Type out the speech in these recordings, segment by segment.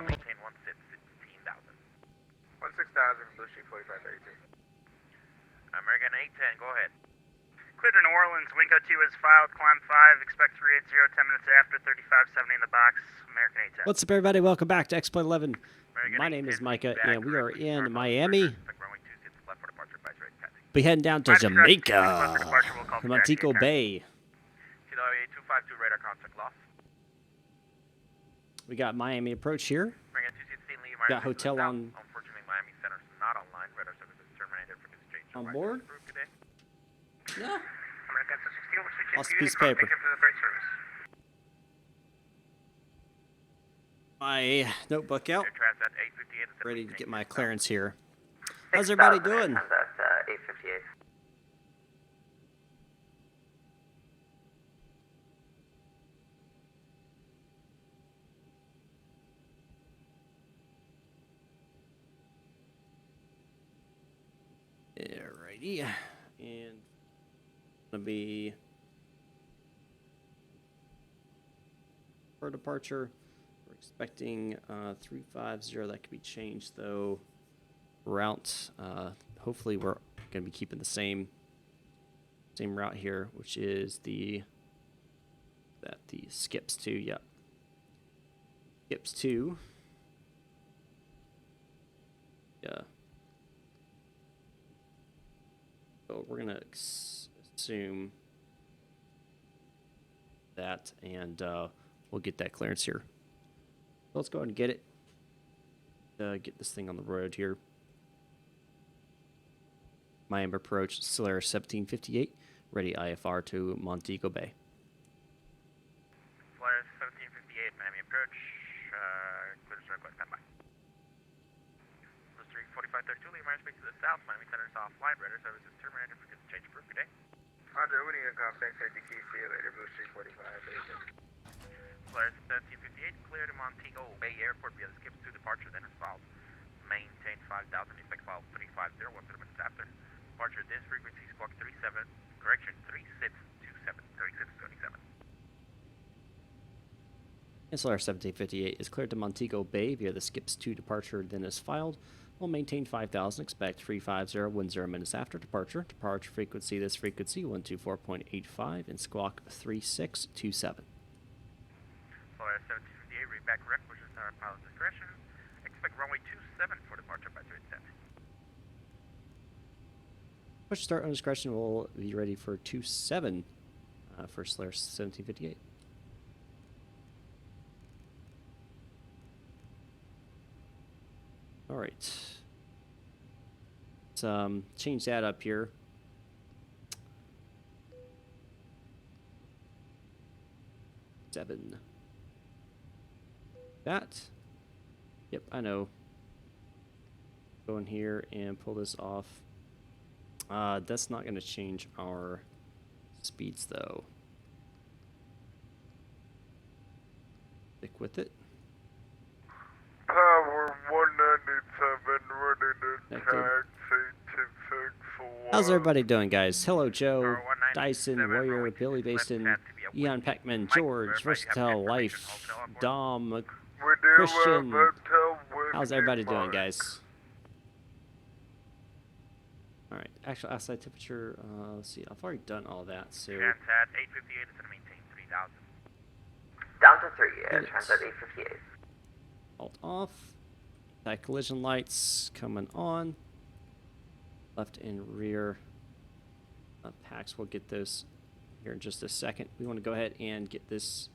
maintain 16,000. 16,000 from Blue Street 4532. American 810, go ahead. Clear to New Orleans, Wingo 2 is filed, climb 5, expect 380, 10 minutes after, 3570 in the box, American 810. What's up, everybody? Welcome back to Exploit 11. American My name is 810, Micah, back, and we are correct, in start Miami. expect runway 26 left for departure, advisory taxi. Be heading down to Jamaica, Montego Bay. Kilo 8252, radar contact lost. We got Miami approach here. American 216, leave Miami. Got hotel on. Unfortunately, Miami Center is not online. Radar service is terminated for this change. On board? Today. Yeah. American 216, we'll switch Lost into piece of Unicorn, paper. thank you for the freight service. My notebook out. Air Transat 858 Ready to get my clearance here. How's everybody doing? That's 858. Alrighty. And gonna be for departure. We're expecting 350. That could be changed though. Route. Hopefully we're gonna be keeping the same route here, which is the skips to. Yep. Skips to. Yeah. So we're gonna assume that, and we'll get that clearance here. So let's go ahead and get it. Get this thing on the road here. Miami approach, Solaris 1758, ready IFR to Montego Bay. Solaris 1758, Miami approach. Clear to circle, stand by. Blue Street 4532, leave Miami space to the south. Miami Center is offline. Radar service is terminated for good change for good day. Roger, we need a contact at the key. See you later, Blue Street 4532. Solaris 1758, clear to Montego Bay Airport via the skips to departure, then is filed. Maintain 5,000, expect file 350, 1 minutes after. Departure this frequency, squawk 37, correction 3627, 3627. And Solaris 1758 is cleared to Montego Bay via the skips to departure, then is filed. We'll maintain 5,000, expect 350, 10 minutes after departure. Departure frequency, this frequency 124.85, and squawk 3627. Solaris 1758, read back correct, which is our pilot's discretion. Expect runway 27 for departure by 310. Push start on discretion will be ready for 27 for Solaris 1758. All right. Let's change that up here. Seven. That. Yep, I know. Go in here and pull this off. That's not going to change our speeds, though. Stick with it. Power 197, running Okay. taxi 264. How's everybody doing, guys? Hello, Joe, 197, Dyson, Warrior, runway Billy 26 Basin, left to be a Eon Whiskey. Pac-Man, Mike, George, verify you have Versatile information, Life, hotel on board. Dom. We do Christian. have hotel How's everybody Whiskey doing, Mike. guys? All right, actual outside temperature. Let's see. I've already done all that, so Transat 858 is going to maintain 3,000. Down to 3, Minutes. Transat 858. alt off. That collision lights coming on. Left and rear packs. We'll get those here in just a second. We want to go ahead and get this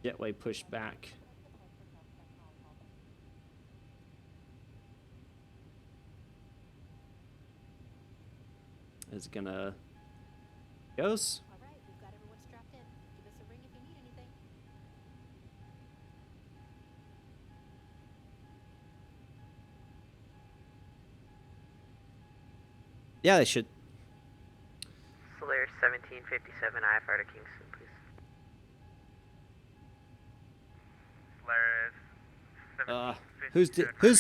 jetway pushed back. Is it gonna goes? All right, we've got everyone strapped in. Give us a ring if you need anything. Yeah, they should. Solaris 1757, IFR to Kingston, please. Solaris Who's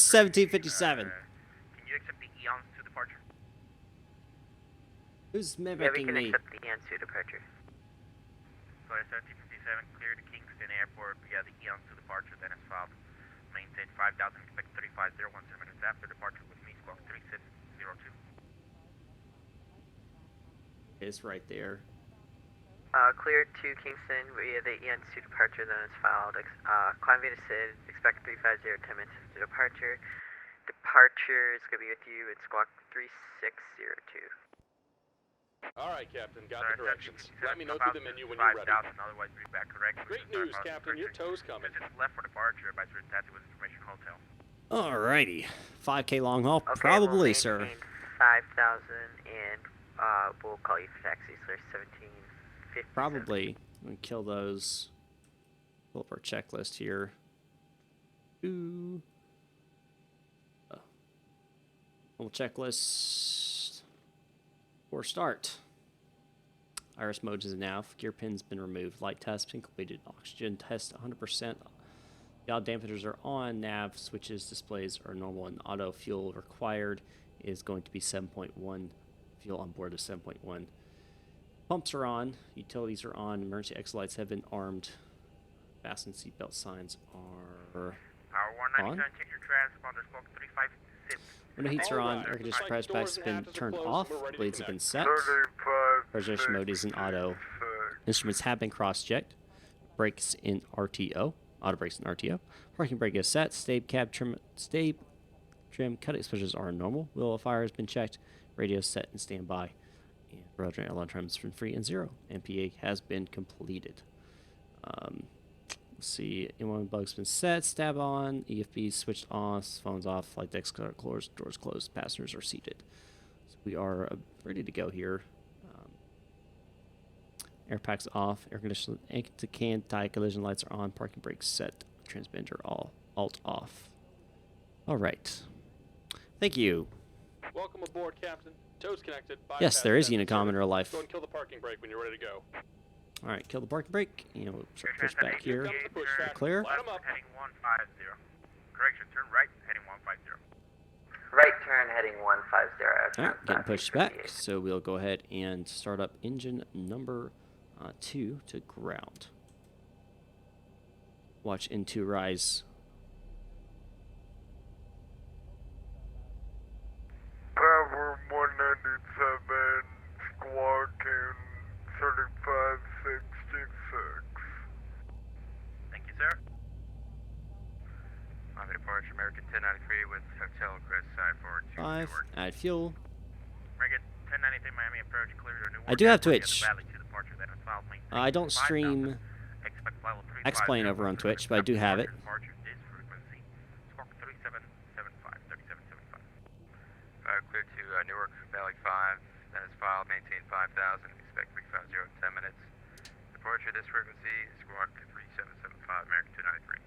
1757? Can you accept the Eons to departure? Who's Yeah, we mimicking can me? accept the Yansu departure. Solaris 1757, clear to Kingston Airport. Airport via the Eon to departure, then is filed. Maintain 5,000, expect 3501 minutes after departure with me, squawk 3602. It's right there. Clear to Kingston via the Eon to departure, then is filed. Climb via Sid, expect 350, 10 minutes to departure. Departure is going to be with you at squawk 3602. All right, Captain. Got Sorry, the directions. 757, Let me know about through the menu when you're ready. 5,000, otherwise read back correct. Great news, Captain. Your tow's coming. This is left for departure by certain taxi with information hotel. Alrighty. 5K long haul? Okay, Probably, we'll sir. 5,000 and we'll call you for taxi, so 1750. Probably. I'm gonna kill those. Pull up our checklist here. Ooh. Little checklist. For start. Iris mode is nav. Gear pin's been removed. Light test been completed. Oxygen test 100%. Yaw dampers are on. Nav switches displays are normal and auto fuel required is going to be 7.1. Fuel on board is 7.1. Pumps are on. Utilities are on. Emergency exit lights have been armed. Fasten seatbelt signs are Power 199, check your transponder, squawk 356. window heats are on. Alright. Air conditioning Looks like press packs doors have and been hatches are turned closed off. and we're ready to Blades have been set. 35. Preservation mode is in auto. Instruments have been cross-checked. Brakes in RTO. Auto brakes in RTO. Parking brake is set. Stabe cab trim. Cut exposures are normal. Wheel of fire has been checked. Radio set and standby. And rotor airline time has been free and 0. MPA has been completed. Let's see. M1 bug's been set. Stab on. EFB switched off. Phones off. Flight decks closed. Doors closed. Passengers are seated. So we are ready to go here. Air packs off. Air conditioning. Anti-collision lights are on. Parking brakes set. Transmitter alt off. All right. Thank you. Welcome aboard, Captain. Tow's connected. Yes, there is Unicom in real life. Go and kill the parking brake when you're ready to go. All right, kill the parking brake. You know, push back Here here. comes the push back. Clear. Light 'em up. Heading 150. Correction, turn right, heading 150. Right turn heading 150. All right, getting pushed back. So we'll go ahead and start up engine number 2 to ground. Watch N2 rise. Power 197, squawking 3566. Thank you, sir. On the departure, American 1093 with Hotel Crest side forward to 5. Newark. Add fuel. American 1093 Miami approach clear to Newark. I do have Airport via Twitch. the Valley to departure, then is filed, maintain I don't 5,000. stream Expect level 350. X-Plane over on Twitch, but I do have it. Departure this frequency. Squawk 3775. 3775. Clear to Newark Valley 5. That is filed. Maintain 5,000. Expect 350 in 10 minutes. Departure this frequency. Squawk 3775. American 293.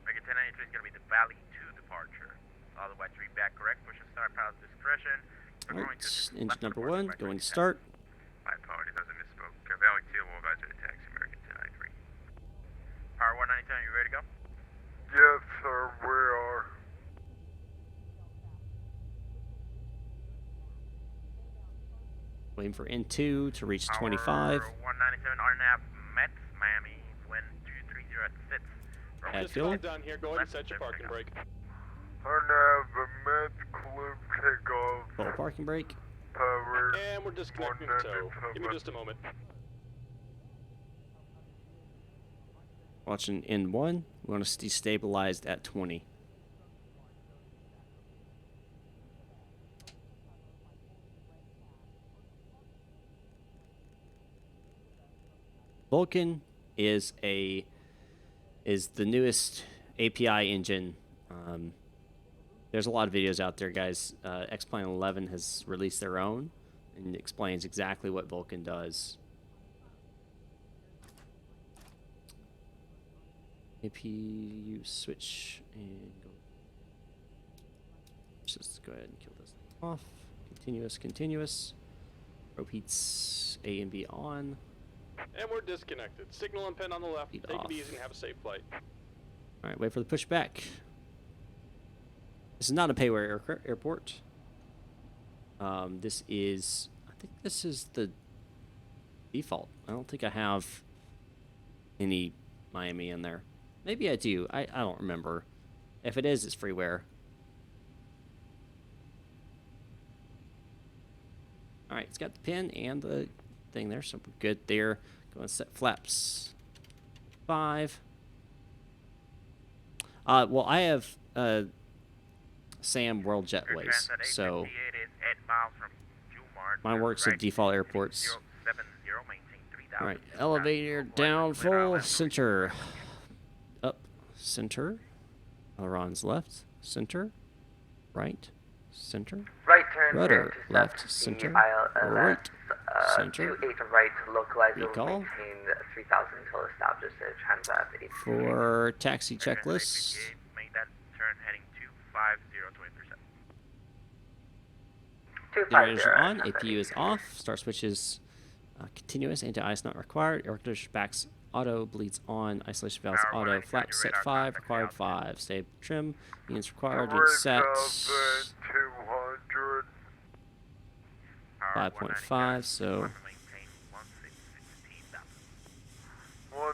American 1093 is going to be the Valley 2 departure. Otherwise, read back correct. Push and start. Pilot discretion. All right, engine number 1 going to start. My apologies, I misspoke. Valley 2 will advise you to taxi American 1093. Power 197, you ready to go? Yes, sir, we are. Waiting for N2 to reach 25. Power 197, RNAV Mets, Miami, wind 230 at 6. Add Just fuel. about done here. Go ahead and set your parking brake. RNAV, Mets, clip, takeoff, Full parking brake. power. And we're disconnecting the tow. Give me just a moment. Watching N1. We want to destabilized at 20. Vulkan is the newest API engine. There's a lot of videos out there, guys. X-Plane 11 has released their own and explains exactly what Vulkan does. APU switch and go. Just go ahead and kill this off. Continuous. Rope heats A and B on. And we're disconnected. Signal and pin on the left. Lead Take off. it easy and have a safe flight. All right, wait for the pushback. This is not a payware airport. This is, I think this is the default. I don't think I have any Miami in there. Maybe I do. I don't remember. If it is, it's freeware. All right, it's got the pin and the thing there, so we're good there. Go and set flaps 5. Well, I have SAM World Jetways, so mine works at default airports. All right, elevator down full, center, up, center, ailerons left, center, right, center, Right turn rudder, to left, intercept center, the ILS, right, center, 28 right to localize will recall. maintain 3000 until established at Transat 8. For taxi checklist, Make that turn heading 250 to intercept. 250 generators are on, Transat APU is off, start switch is continuous, anti-ice not required, air conditioner backs auto, bleeds on, isolation valves auto, flaps set 5, required 5, stay trim, units required, units set 200. 5.5, so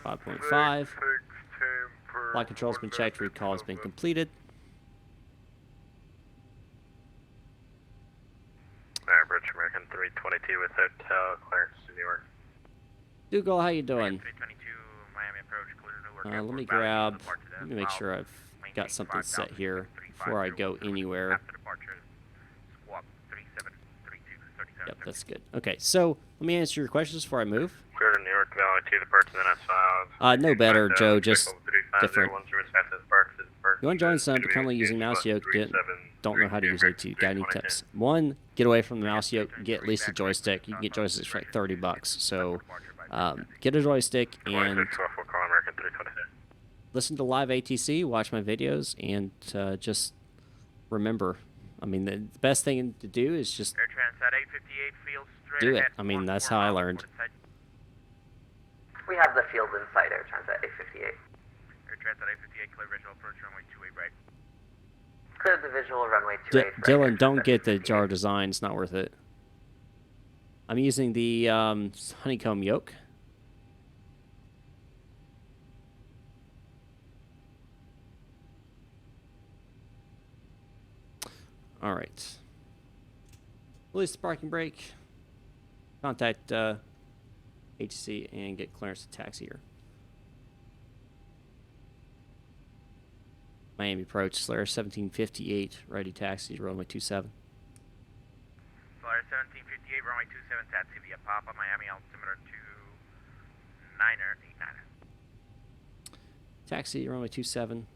5.5. Flight control's been checked, recall has been completed. Bridge American 322 with hotel clearance to New York. Dougal, how you doing? 322 Miami approach, clear to Newark. Let me grab, let me make sure I've got something set here before I go anywhere. After departure, squawk 3732, 37. Yep, that's good. Okay, so let me answer your questions before I move. Clear to New York Valley to the Perch and then S5. No better, Joe, just different. You want to join some, but currently using mouse yoke, don't know how to use AT. Got any tips? 1, get away from the mouse yoke, get at least a joystick. You can get joysticks for like $30, so get a joystick and listen to live ATC, watch my videos, and just remember, I mean, the best thing to do is just Air Transat 858 field straight do it. ahead, I mean, that's 14 how I miles learned. to the side. We have the field inside Air Transat 858. Air Transat 858, clear visual approach runway 28 right. Clear the visual runway 28. for Air Dylan, don't Transat get the 858. jar design. It's not worth it. I'm using the honeycomb yoke. All right. Release the parking brake. Contact HC and get clearance to taxi here. Miami approach, Solaris 1758, ready taxi, runway 27. Solaris 1758, runway 27, taxi via Papa, Miami altimeter 29er, 89er. Taxi, runway 27,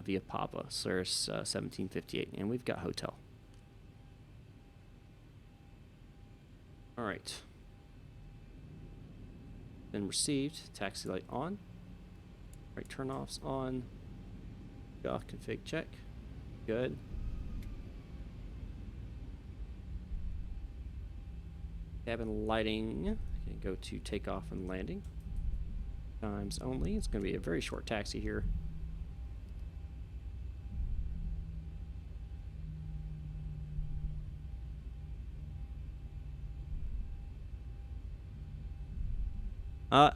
via Papa, Solaris 1758, and we've got hotel. All right. Been received, taxi light on. Right turn-offs on. Config check. Good. Cabin lighting. Okay, go to takeoff and landing. Times only. It's going to be a very short taxi here.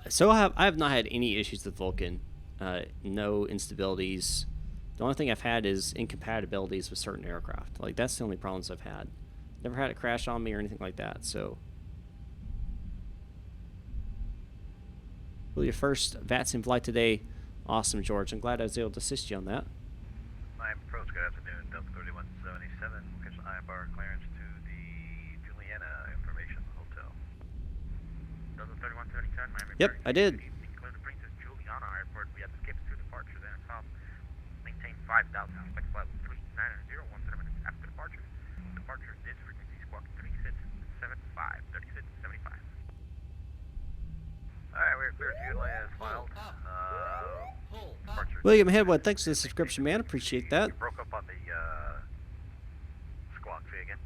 So I have not had any issues with Vulkan. No instabilities. The only thing I've had is incompatibilities with certain aircraft. Like, that's the only problems I've had. Never had it crash on me or anything like that, so. Well, your first VATSIM flight today. Awesome, George. I'm glad I was able to assist you on that. Miami approach, good afternoon, Delta 3177. Catch an IFR clearance to the Juliana Information Hotel. Delta 3177, Miami Yep, approach. I did. Good evening, clear to Princess Juliana Airport. We have skips to departure, then south. Maintain 5,000, expect flight 3900, 17 minutes after departure. Departure this frequency squawk 3675, 3675. Alright, we're clear to utilize filed. Departure. William Headwood, thanks for the subscription, man. Appreciate that. You broke up on the squawk, say again.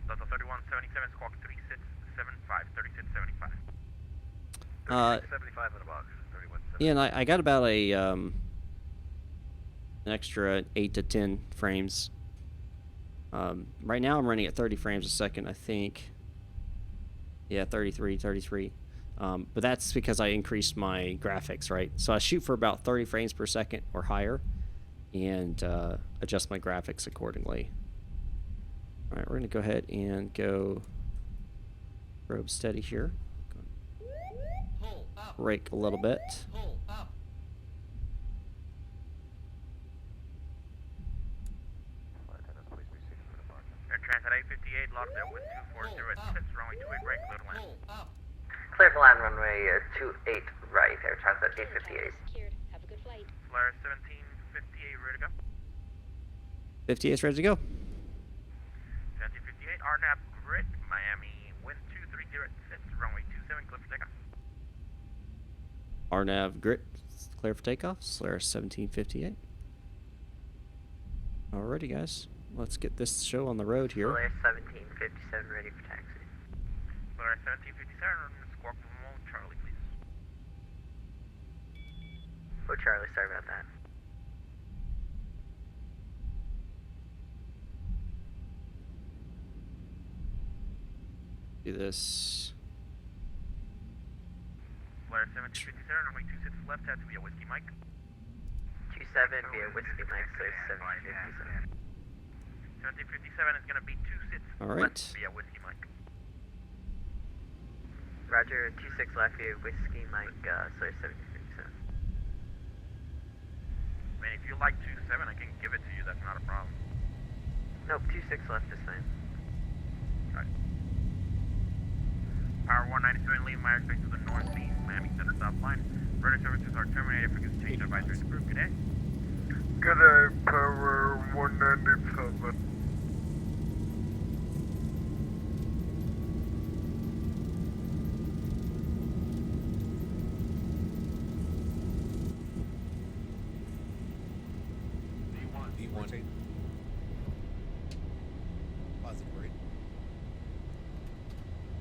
Delta 3177, squawk 3675, 3675. 75 in the box. 3177. Yeah, and I got about an extra 8 to 10 frames. Right now I'm running at 30 frames a second, I think. Yeah, 33. But that's because I increased my graphics, right? So I shoot for about 30 frames per second or higher and adjust my graphics accordingly. All right, we're going to go ahead and go probe steady here. Brake a little bit. Air Transit 858, Lauderdale with 240 at 6, runway 28 right, clear to land. Clear to land runway 28 right, Air Transit 858. Secured. Have a good flight. Solaris 1758, ready to go. 58 is ready to go. 1758, RNAV grid, Miami, wind 230 at 6, runway 27, clear for takeoff. RNAV grit, clear for takeoff. Solaris 1758. Alrighty, guys. Let's get this show on the road here. Solaris 1757 ready for taxi. Solaris 1757, squawk remote, Charlie, please. Oh, Charlie, sorry about that. Do this. Solaris 1757, runway 26 left, had to be a whiskey mic. 27 via Whiskey Mike, Solaris 1757. 1757 is going to be 2 sits All left right. via whiskey mic. Roger, 26 left via Whiskey Mike, Solaris 1757. I mean, if you like 27, I can give it to you, that's not a problem. Nope, 26 left is fine. Right. Power 197, leaving my airspace to the northeast, Miami Center stop line. Radar services are terminated for change advisory approved. Good day. Good day, Power 197. V1. Positive rate.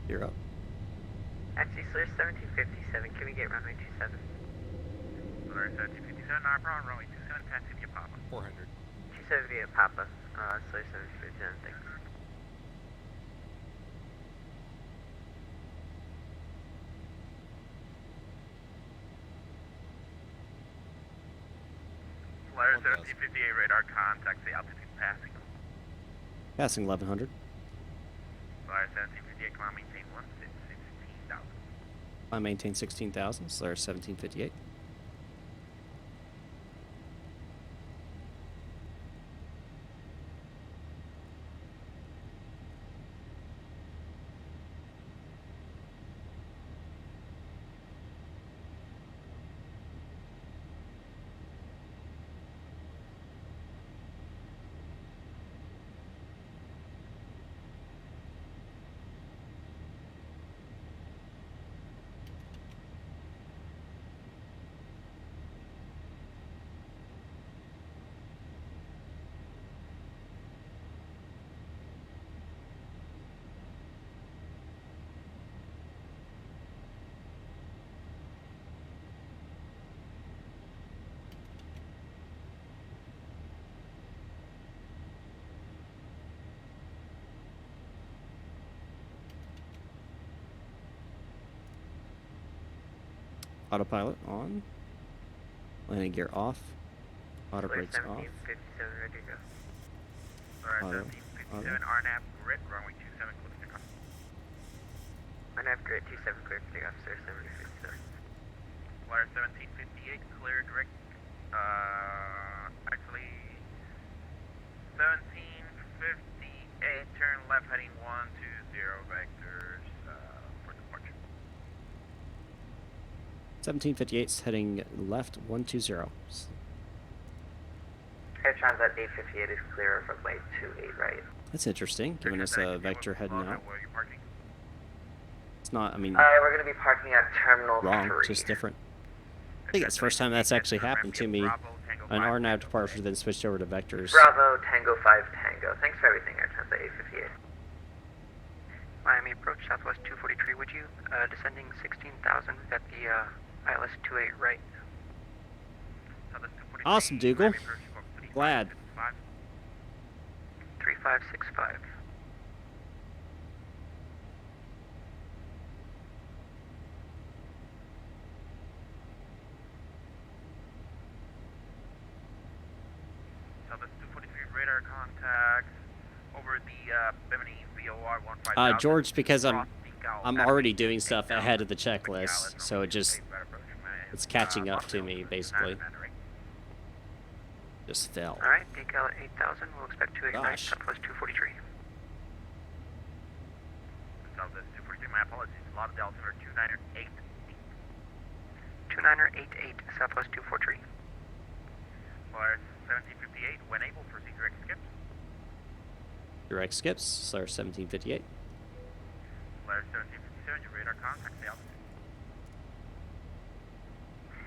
You're up. Actually, Solaris 1757, can we get runway 27? Solaris 1757, not a problem. Runway 27, taxi via Papa. 400. 27 via Papa, Solaris 1759, thanks. Solaris 1758, radar contact, the altitude passing. Passing 1100. Solaris 1758, climb maintain 16,000. I maintain 16,000. Solaris 1758. Autopilot on. Landing gear off. Auto Solaris brakes off. 1757, ready to go. Solaris Auto. 1757, RNAV grid, runway 27, clear to takeoff. RNAV grid 27 clear for takeoff, Solaris 1757. Solaris 1758, clear direct. Actually, 1758, turn left heading 120 vectors for departure. 1758 's heading left 120. Air Transit 858 is clear of runway 28 right. That's interesting, giving us a vector heading out. Where are you parking? It's not, I mean, We're going to be parking at Terminal wrong, 3. just different. I think it's the first time that's actually happened to me. An RNAV departure then switched over to vectors. Bravo, Tango 5, Tango. Thanks for everything, Air Transit 858. Miami approach Southwest 243, would you? Descending 16,000 at the ILS 28 right. Awesome, Dougal. Glad. 3565. radar contact over the Bimini VOR 15000. George, because I'm already doing stuff ahead of the checklist, so it's catching up to me, basically. Just fell. Alright, decal at 8,000. We'll expect 289 Gosh. Southwest 243. Southwest 243, my apologies. Lauderdale Center 2988. 2988 Southwest 243. Flyer 1758, when able, proceed direct skips. Direct skips, Solaris 1758. Flyer 1757, your radar contact, the altitude.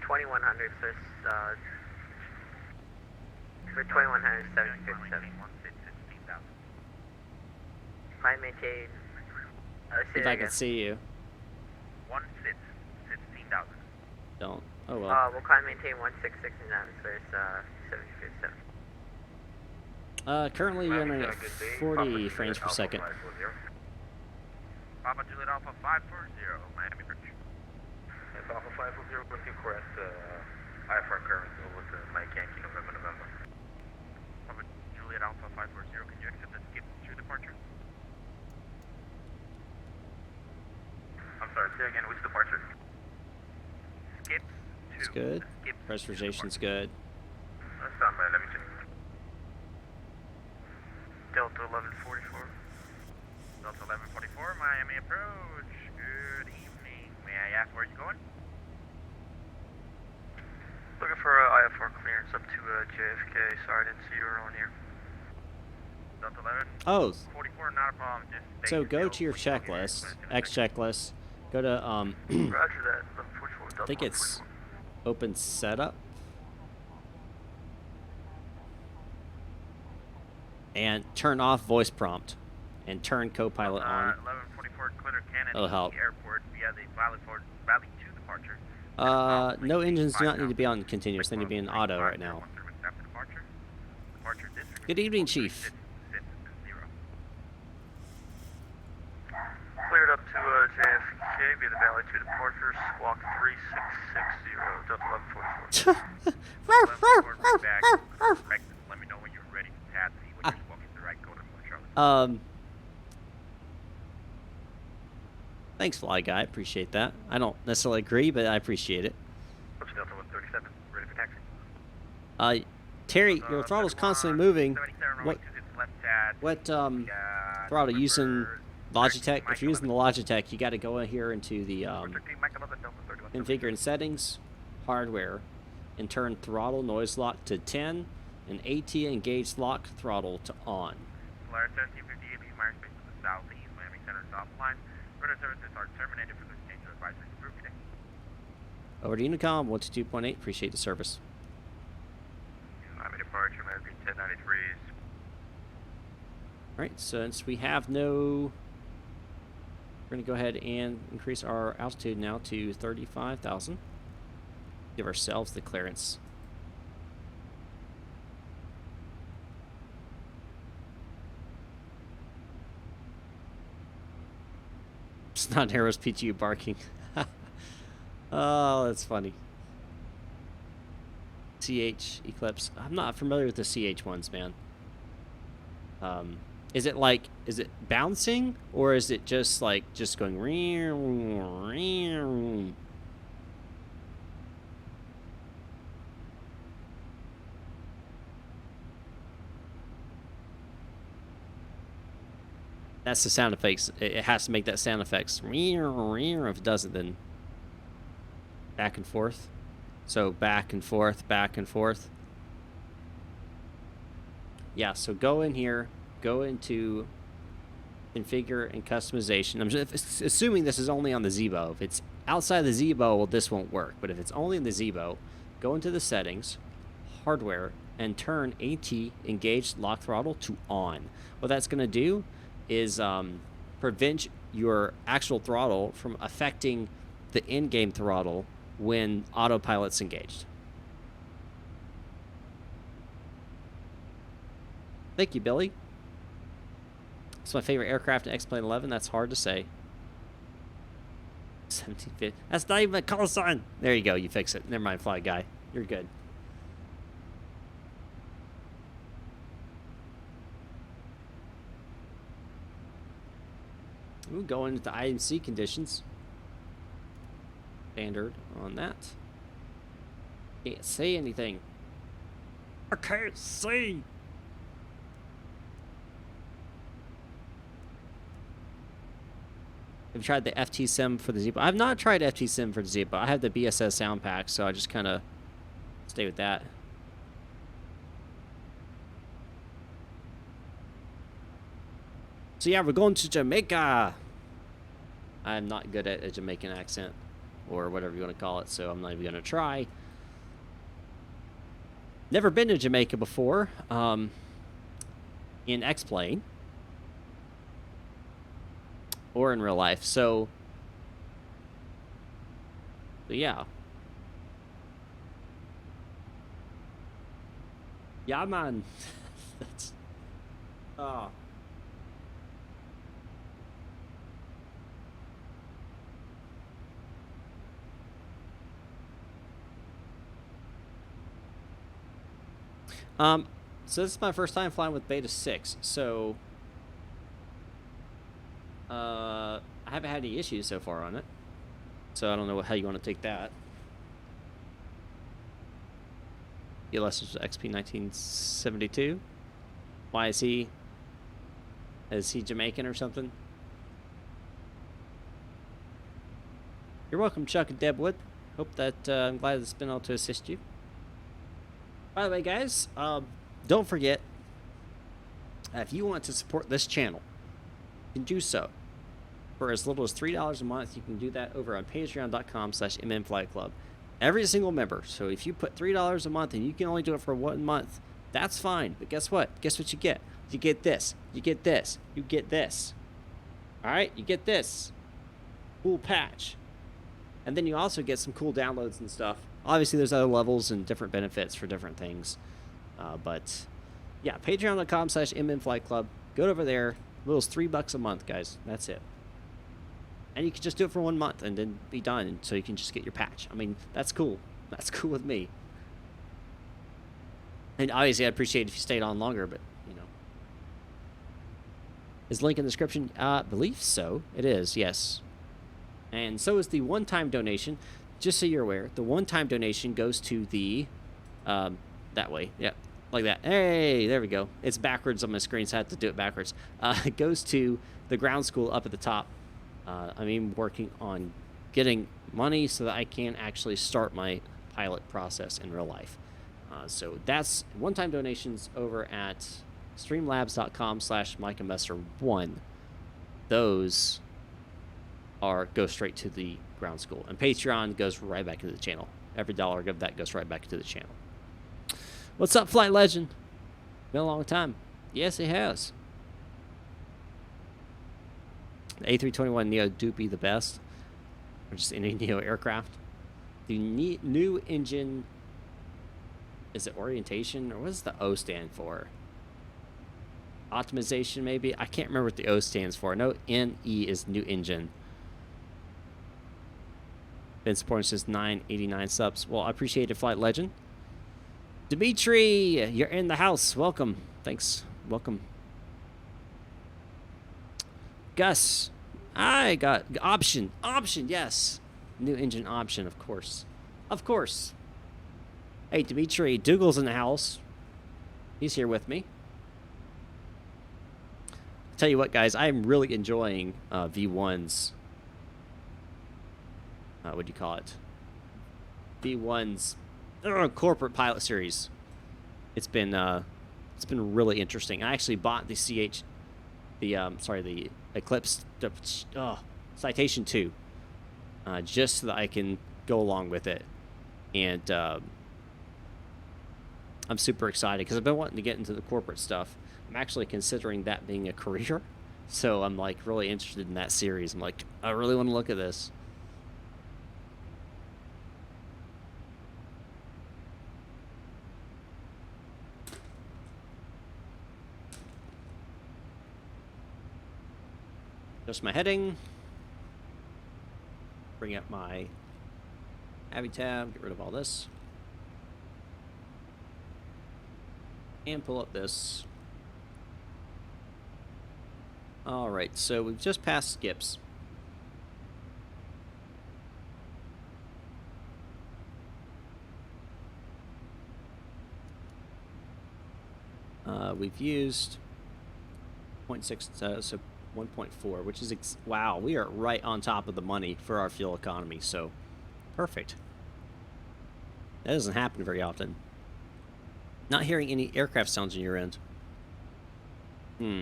2100 for 2100 757. Climb maintain. If I could see you. 16,000. Don't. Oh well. We'll climb maintain 1669 for 757. Currently running at 40 frames per second. Papa Juliet Alpha 540, Miami Bridge. It's Alpha 540, looking for IFR current over to Mike Yankee, November. Papa Juliet Alpha 540, can you accept the skip to departure? I'm sorry, say again, which departure? Skips to. It's good. Skips to Pressurization departure. good. That's not bad, let me check. Delta 1144. Delta 1144, Miami approach. Good evening. May I ask where you're going? Looking for IFR clearance up to JFK. Sorry, I didn't see you earlier here. Delta 11. Oh, 44, not a problem. Just stay so go still. to your checklist, X checklist. Go to Roger that. 1144. I think it's open setup. And turn off voice prompt. And turn Copilot on. 1144, clear Kennedy That'll help. Airport via the Valley 2 departure. No engines do not need to be on continuous. They need to be in auto right now. Good evening, Chief. Cleared up to JFK via the Valley 2 departure, squawk 3660, Delta 1144. Let me know when you're ready to taxi when you're walking the right code of Charlotte. Thanks, Fly Guy. Appreciate that. I don't necessarily agree, but I appreciate it. Delta 137, ready for taxi. Terry, your throttle's constantly moving. What throttle using Logitech? If you're using the Logitech, you got to go in here into the configure and settings, hardware, and turn throttle noise lock to 10 and AT engaged lock throttle to on. Flyer 1758, B Myers Space to the southeast, Miami Center is offline. Further services are terminated for this change of advisory group today. Over to Unicom 122.8. Appreciate the service. Miami departure, Miami 1093s. Alright, since we have no... We're going to go ahead and increase our altitude now to 35,000. Give ourselves the clearance. It's not Arrows PTU barking. Oh, that's funny. CH Eclipse. I'm not familiar with the CH ones, man. Is it bouncing, or is it just going rear? That's the sound effects. It has to make that sound effects. If it doesn't, then back and forth. So back and forth, back and forth. Yeah, so go in here, go into configure and customization. I'm just assuming this is only on the Zibo. If it's outside the Zibo, well, this won't work. But if it's only in the Zibo, go into the settings, hardware, and turn AT engaged lock throttle to on. What that's going to do is prevent your actual throttle from affecting the in-game throttle when autopilot's engaged. Thank you, Billy. It's my favorite aircraft in X-Plane 11. That's hard to say. 1750. That's not even a call sign. There you go. You fix it. Never mind, Fly Guy. You're good. We'll go into the IMC conditions. Standard on that. Can't say anything. I can't see. Have you tried the FT Sim for the Zibo? I've not tried FT Sim for the Zibo. I have the BSS sound pack, so I just kind of stay with that. So yeah, we're going to Jamaica. I'm not good at a Jamaican accent, or whatever you want to call it, so I'm not even going to try. Never been to Jamaica before, in X-Plane, or in real life, so yeah. Yeah, man. That's, oh. So this is my first time flying with Beta 6, so I haven't had any issues so far on it. So I don't know how you want to take that. ELS is XP 1972. Why is he? Is he Jamaican or something? You're welcome, Chuck and Debwood. Hope that I'm glad it's been able to assist you. By the way, guys, don't forget, if you want to support this channel, you can do so. For as little as $3 a month, you can do that over on patreon.com/mmflightclub. Every single member. So if you put $3 a month and you can only do it for 1 month, that's fine. But guess what? Guess what you get? You get this. You get this. You get this. All right? You get this. Cool patch. And then you also get some cool downloads and stuff. Obviously, there's other levels and different benefits for different things. But yeah, patreon.com/mmflightclub. Go over there. Little as $3 a month, guys. That's it. And you can just do it for 1 month and then be done, so you can just get your patch. I mean, that's cool. That's cool with me. And obviously, I'd appreciate it if you stayed on longer, but, you know. Is link in the description? I believe so. It is, yes. And so is the one-time donation. Just so you're aware, the one-time donation goes to the, that way. Yeah, like that. Hey, there we go. It's backwards on my screen, so I have to do it backwards. It goes to the ground school up at the top. I'm even working on getting money so that I can actually start my pilot process in real life. So that's one-time donations over at streamlabs.com/MikeandMesser1. Those go straight to the ground school. And Patreon goes right back into the channel. Every dollar of that goes right back into the channel. What's up, Flight Legend? Been a long time. Yes, it has. The A321neo do be the best, or just any neo aircraft. The new engine, is it orientation, or what does the O stand for? Optimization, maybe? I can't remember what the O stands for. No, NE is new engine. Been supporting since 989 subs. Well, I appreciate it, Flight Legend. Dimitri, you're in the house. Welcome. Thanks. Welcome. Gus, I got option, yes. New engine option, of course. Of course. Hey, Dimitri, Dougal's in the house. He's here with me. Tell you what, guys, I am really enjoying V1's, what do you call it? V1's corporate pilot series. It's been really interesting. I actually bought the the Eclipse Citation 2 just so that I can go along with it, and I'm super excited because I've been wanting to get into the corporate stuff. I'm actually considering that being a career, so I'm like really interested in that series. I'm like, I really want to look at this. Adjust my heading. Bring up my Avi tab. Get rid of all this. And pull up this All right, so we've just passed skips. We've used 0.6, so 1.4, which is, wow, we are right on top of the money for our fuel economy, so perfect. That doesn't happen very often. Not hearing any aircraft sounds on your end. Hmm.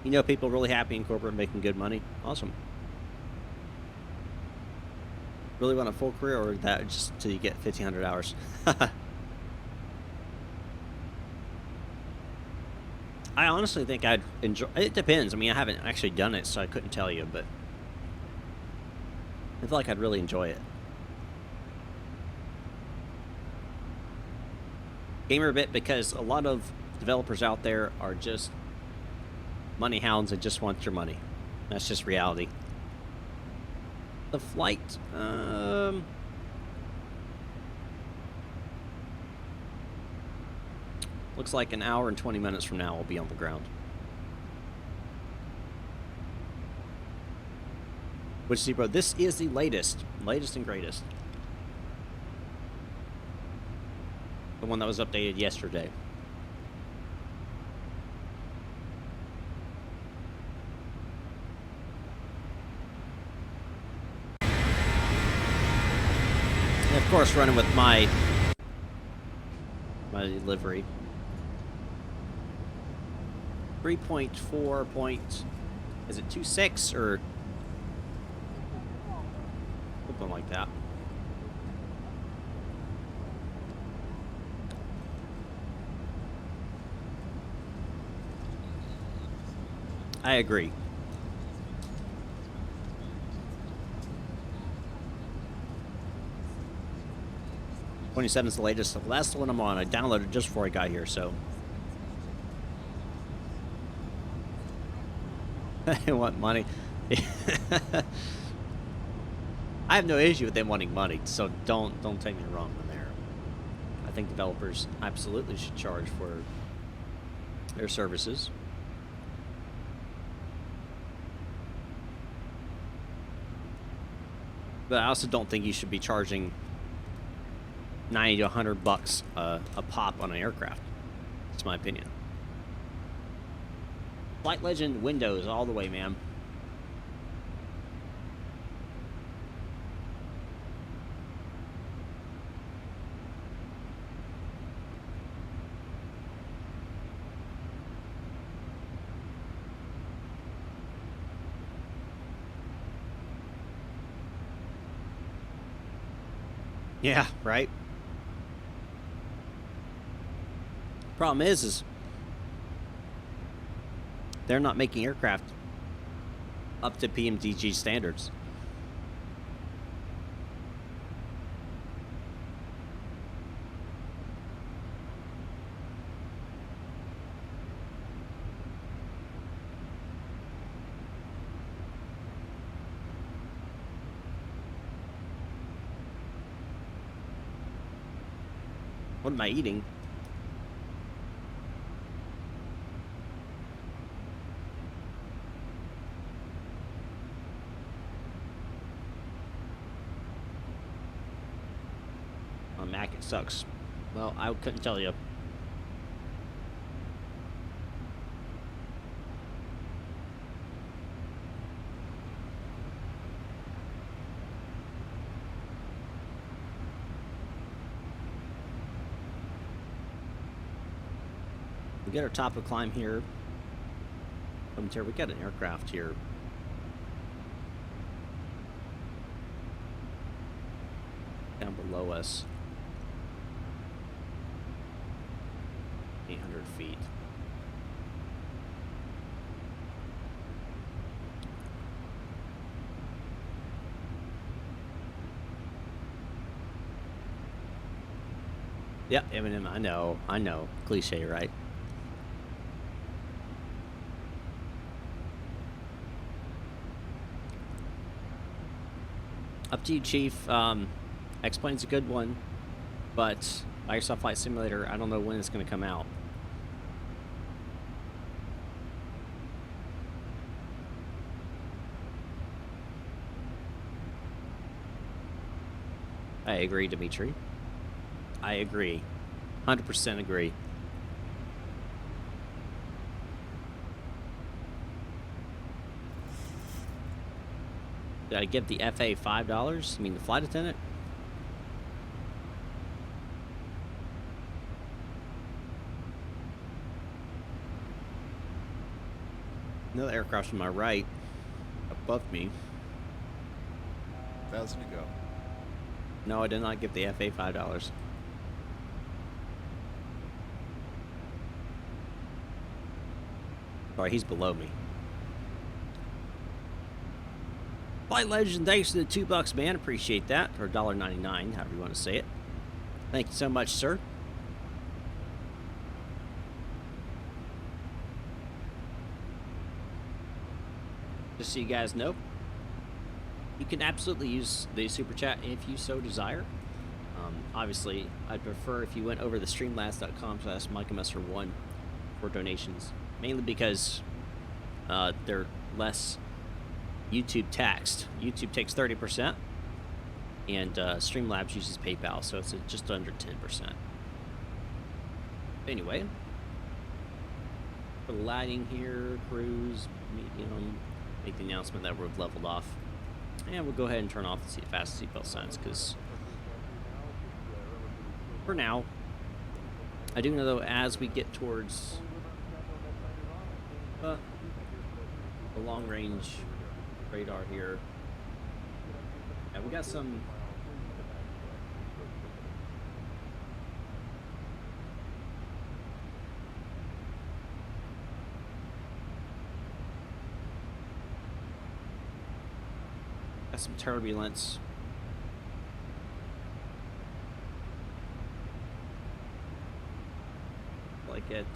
You know, people really happy in corporate making good money. Awesome. Really want a full career, or that just till you get 1,500 hours? I honestly think I'd enjoy. It depends. I mean, I haven't actually done it, so I couldn't tell you, but I feel like I'd really enjoy it. Gamer a bit, because a lot of developers out there are just money hounds and just want your money. That's just reality. The flight, looks like an hour and 20 minutes from now we'll be on the ground. Which, Zibo, this is the latest and greatest. The one that was updated yesterday. And of course, running with my livery. 3.4 point, is it 2.6 or something like that? I agree. '27 is the latest. The last one I'm on. I downloaded it just before I got here, so. I want money. I have no issue with them wanting money, so don't take me wrong on there. I think developers absolutely should charge for their services. But I also don't think you should be charging 90 to 100 bucks a pop on an aircraft. That's my opinion. Flight Legend Windows all the way, man. Yeah, right. Problem is they're not making aircraft up to PMDG standards. What am I eating? On Mac, it sucks. Well, I couldn't tell you. We get our top of climb here. We got an aircraft here. Down below us. 800 feet. Yep, Eminem, I know. Cliche, right? Up to you, Chief. X-Plane's a good one, but Microsoft Flight Simulator, I don't know when it's going to come out. I agree, Dimitri. I agree. 100% agree. Did I give the FA $5? You mean the flight attendant? Another aircraft to my right, above me. 1,000 to go. No, I did not give the FA $5. Sorry, he's below me. Flight Legend, thanks for the $2, man. Appreciate that. Or $1.99, however you want to say it. Thank you so much, sir. Just so you guys know, you can absolutely use the super chat if you so desire. Obviously, I'd prefer if you went over to streamlabs.com/MikeMesser1 for donations, mainly because they're less YouTube taxed. YouTube takes 30%, and Streamlabs uses PayPal, so it's just under 10%. Anyway, for the lighting here, cruise, medium, make the announcement that we've leveled off. And we'll go ahead and turn off the fast seatbelt signs, because for now, I do know though, as we get towards the long range radar here, yeah, we got some turbulence. Like at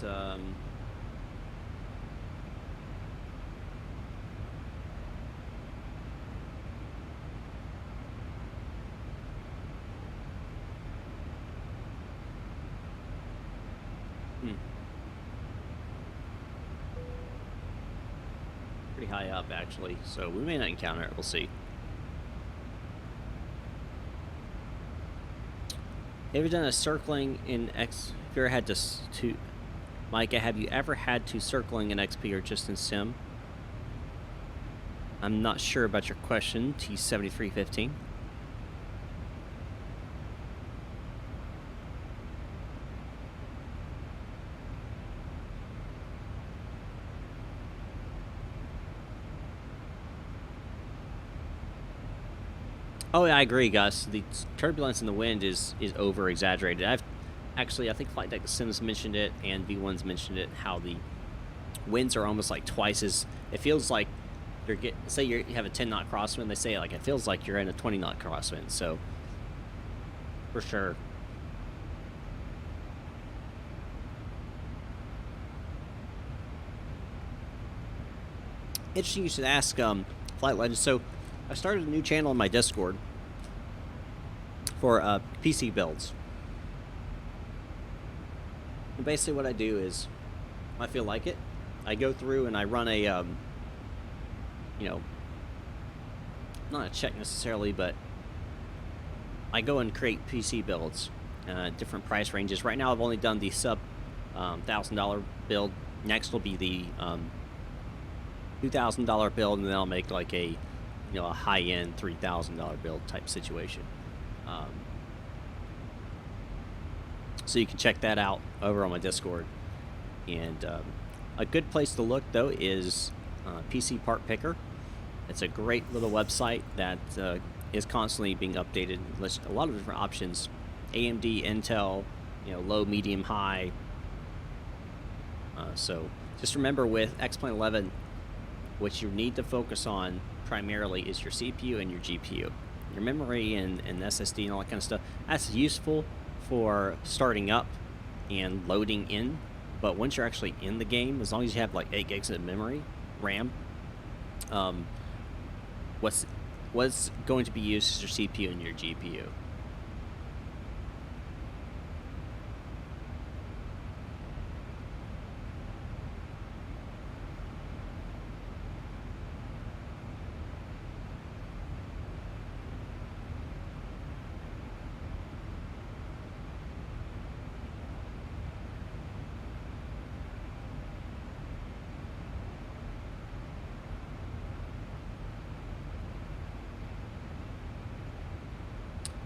pretty high up actually, so we may not encounter it. We'll see. Have you done a circling in X? Have you ever had to Micah, have you ever had to circling in XP or just in Sim? I'm not sure about your question, T7315. Oh, yeah, I agree, Gus. The turbulence in the wind is over exaggerated. I think Flight Deck Sims mentioned it and V1's mentioned it, how the winds are almost like twice as, it feels like say you have a 10 knot crosswind, they say like it feels like you're in a 20 knot crosswind, so for sure. Interesting you should ask Flight Legend. So I started a new channel on my Discord for PC builds. And basically what I do is, I feel like it, I go through and I run a, you know, not a check necessarily, but I go and create PC builds, different price ranges. Right now I've only done the sub $1,000 build. Next will be the $2,000 build, and then I'll make like a, a high-end $3,000 build type situation. So you can check that out over on my Discord. And a good place to look though is PC Part Picker. It's a great little website that is constantly being updated. Lists a lot of different options: AMD, Intel, low, medium, high. So just remember, with X-Plane 11, what you need to focus on primarily is your CPU and your GPU. Your memory and SSD and all that kind of stuff, that's useful for starting up and loading in, but once you're actually in the game, as long as you have like 8 gigs of memory, RAM, what's what's going to be used as your CPU and your GPU.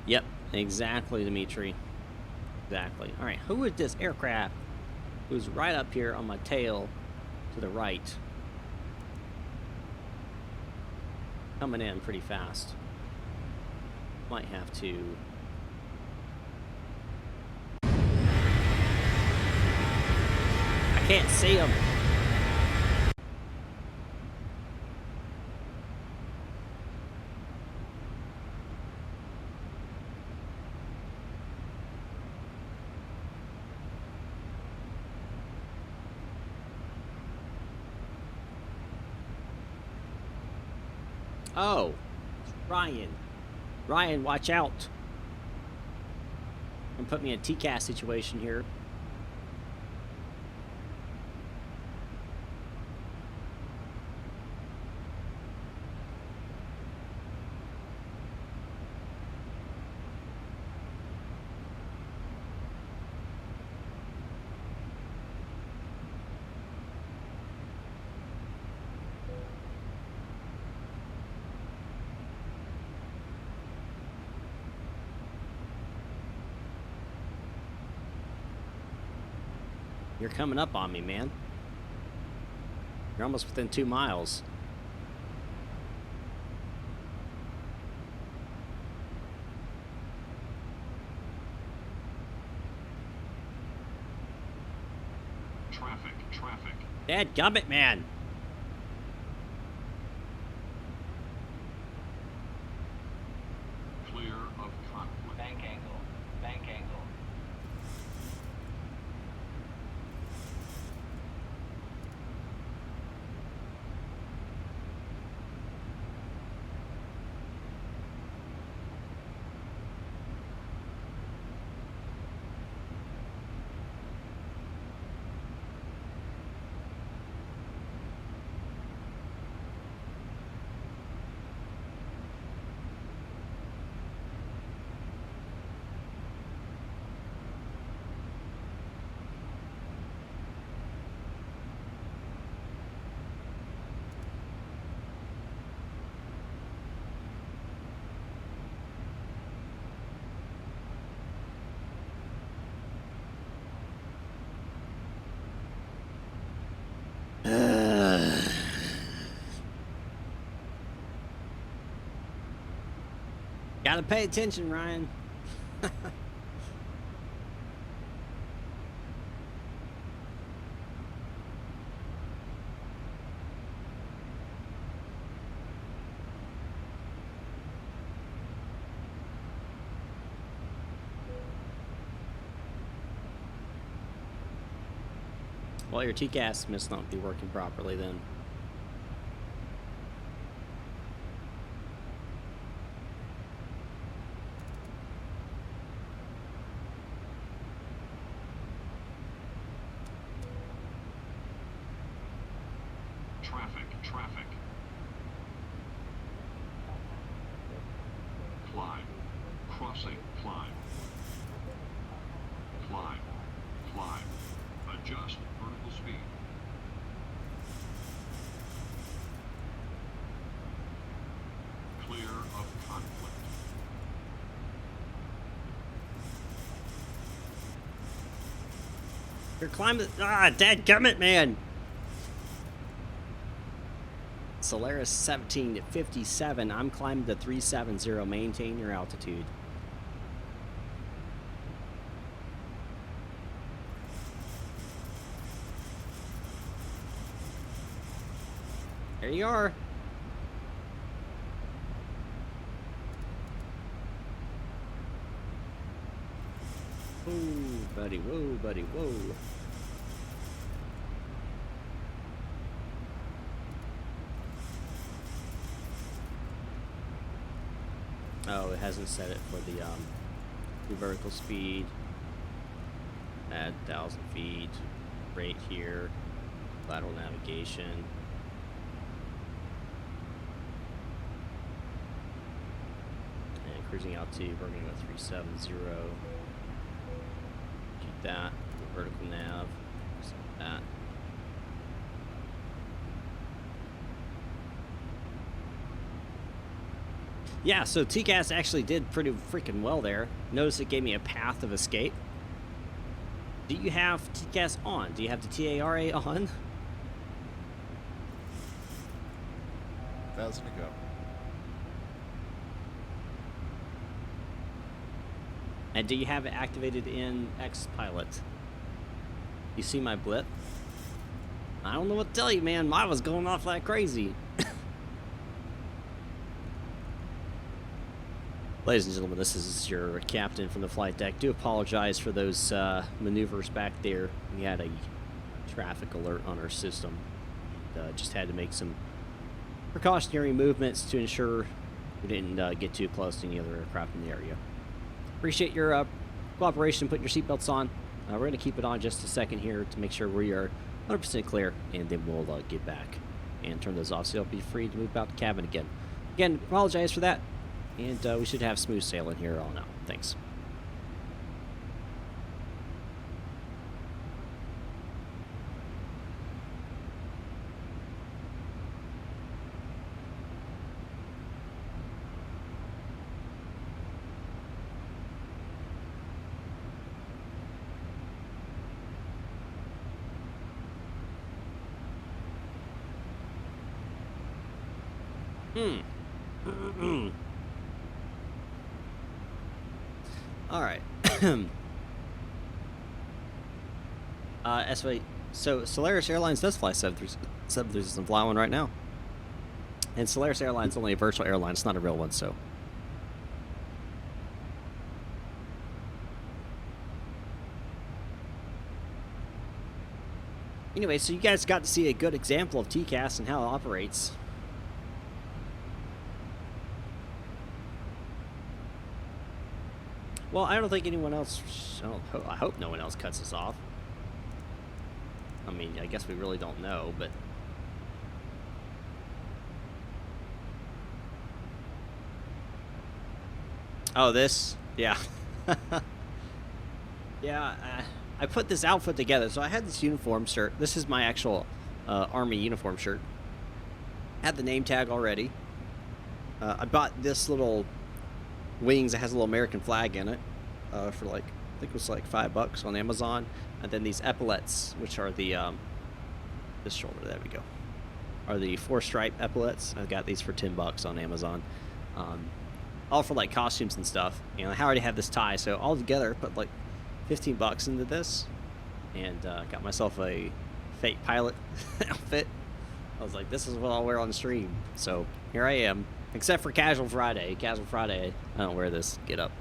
Yep, exactly, Dimitri. Exactly. All right, who is this aircraft who's right up here on my tail to the right? Coming in pretty fast. Might have to... I can't see him. Oh, it's Ryan. Ryan, watch out. And put me in a TCAS situation here. You're coming up on me, man. You're almost within 2 miles. Traffic. Dadgummit, man. Clear of conflict. Bank angle. Gotta pay attention, Ryan. Well, your TCAS must not be working properly then. Traffic. Climb. Crossing. Climb. Adjust vertical speed. Clear of conflict. You're climbing. Ah, dadgummit, man. Solaris 1757. I'm climbing to 370. Maintain your altitude. There you are. Whoa, buddy. Whoa, buddy. Whoa. Oh, it hasn't set it for the vertical speed. Add 1,000 feet. Rate here. Lateral navigation. And cruising altitude, we're going to go 370. Keep that. Vertical nav. Set that. Yeah, so TCAS actually did pretty freaking well there. Notice it gave me a path of escape. Do you have TCAS on? Do you have the TARA on? 1,000 to go. And do you have it activated in X Pilot? You see my blip? I don't know what to tell you, man. Mine was going off like crazy. Ladies and gentlemen, this is your captain from the flight deck. Do apologize for those maneuvers back there. We had a traffic alert on our system. Just had to make some precautionary movements to ensure we didn't get too close to any other aircraft in the area. Appreciate your cooperation, putting your seatbelts on. We're going to keep it on just a second here to make sure we are 100% clear, and then we'll get back and turn those off so you'll be free to move about the cabin again. Again, apologize for that. And we should have smooth sailing here all now. Thanks. All right. So Solaris Airlines does fly 737s and fly one right now. And Solaris Airlines is only a virtual airline. It's not a real one, so. Anyway, so you guys got to see a good example of TCAS and how it operates. Well, I don't think anyone else, I hope no one else cuts us off. I mean, I guess we really don't know, but... Oh, this? Yeah. Yeah, I put this outfit together. So I had this uniform shirt. This is my actual Army uniform shirt. Had the name tag already. I bought this little wings that has a little American flag in it for like, I think it was like $5 on Amazon. And then these epaulets, which are the, this shoulder, there we go, are the 4-stripe epaulets. I got these for $10 on Amazon. All for like costumes and stuff. And I already had this tie, so all together put like $15 into this, and got myself a fake pilot outfit. I was like, this is what I'll wear on the stream. So here I am, except for Casual Friday. Casual Friday, I don't wear this get up.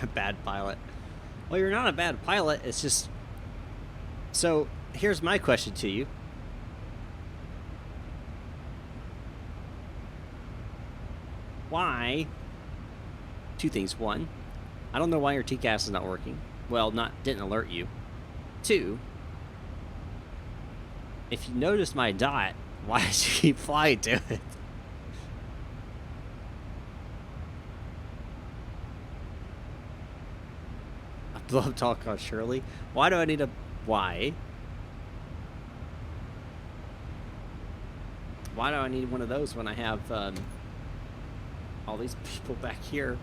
A bad pilot. Well, you're not a bad pilot. It's just... So, here's my question to you. Why? Two things. One, I don't know why your TCAS is not working. Well, didn't alert you. Two, if you notice my dot, why did you keep flying to it? Blow up talk on Shirley. Why do I need a... Why? Why do I need one of those when I have all these people back here?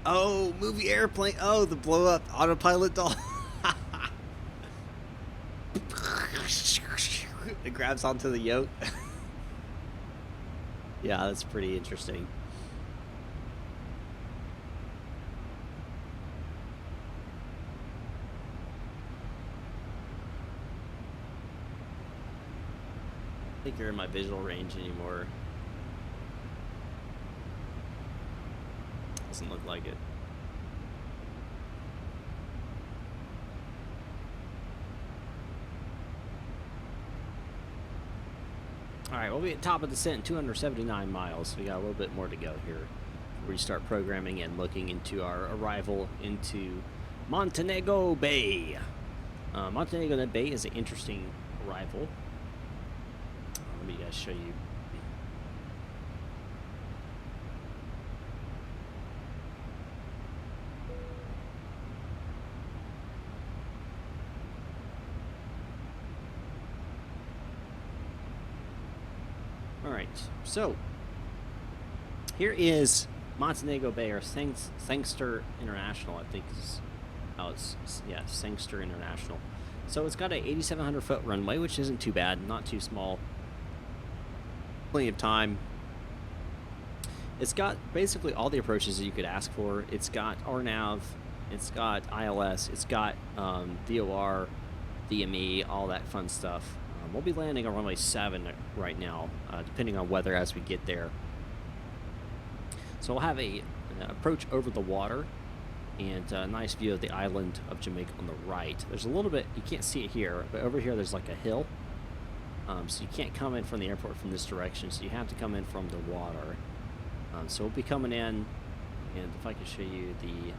Oh, movie airplane. Oh, the blow up autopilot doll. It grabs onto the yoke. Yeah, that's pretty interesting. I think you're in my visual range anymore. Doesn't look like it. Alright, we'll be at top of descent, 279 miles. So we got a little bit more to go here before we start programming and looking into our arrival into Montego Bay. Montego Bay is an interesting arrival. Let me guys show you. Alright, so here is Montego Bay, or Sangster International, I think is how it's, yeah, Sangster International. So it's got a 8,700 foot runway, which isn't too bad, not too small. Plenty of time. It's got basically all the approaches that you could ask for. It's got RNAV, it's got ILS, it's got DOR, DME, all that fun stuff. We'll be landing on runway 7 right now, depending on weather as we get there. So we'll have an approach over the water and a nice view of the island of Jamaica on the right. There's a little bit, you can't see it here, but over here there's like a hill. So you can't come in from the airport from this direction, so you have to come in from the water. So we'll be coming in, and if I can show you the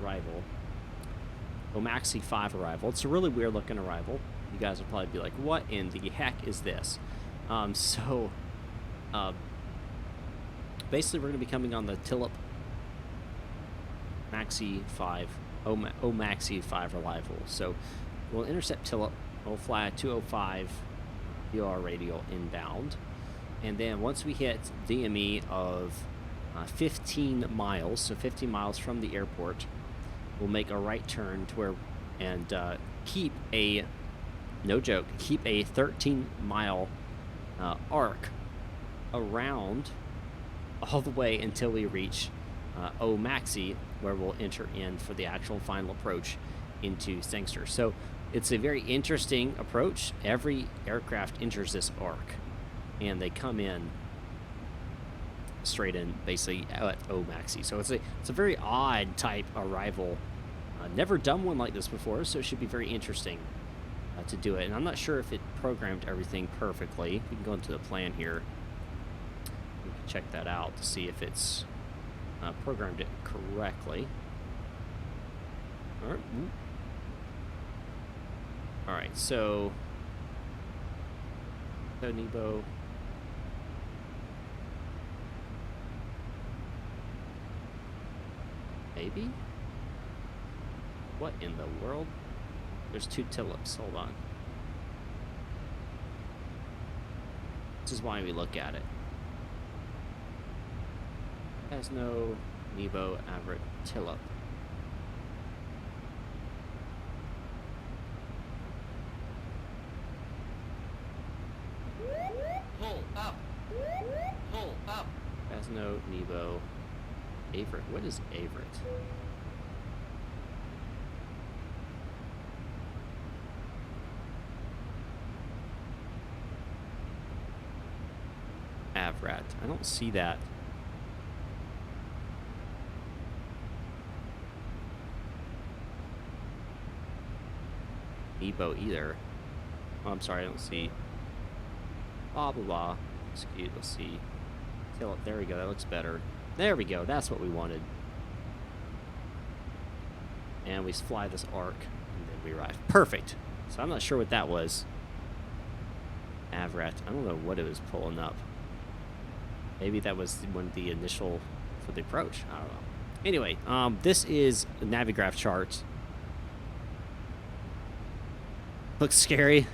arrival. Maxi 5 arrival. It's a really weird looking arrival. You guys will probably be like, what in the heck is this? Basically we're going to be coming on the Tillip Maxi 5, Maxi 5 arrival. So we'll intercept Tillip, we'll fly a 205 UR radial inbound, and then once we hit DME of 15 miles, so 15 miles from the airport, we'll make a right turn to where, and keep a, no joke, keep a 13-mile arc around all the way until we reach Maxi, where we'll enter in for the actual final approach into Sangster. So it's a very interesting approach. Every aircraft enters this arc, and they come in straight in basically at Maxi. So it's a very odd type arrival. Never done one like this before, so it should be very interesting to do it. And I'm not sure if it programmed everything perfectly. We can go into the plan here. We can check that out to see if it's programmed it correctly. All right. All right. So Nebo. Maybe? What in the world? There's 2 Tillips. Hold on. This is why we look at it. Has no Nebo Averett Tillip. Pull up. Pull up. Has no Nebo Averett. What is Averett? Avrat. I don't see that. Nebo either. Oh, I'm sorry, I don't see. Blah blah blah. Excuse. Let's see. Tillip. There we go. That looks better. There we go. That's what we wanted. And we fly this arc, and then we arrive. Perfect. So I'm not sure what that was. Avrat. I don't know what it was pulling up. Maybe that was one of the initial for the approach. I don't know. Anyway, this is a Navigraph chart. Looks scary.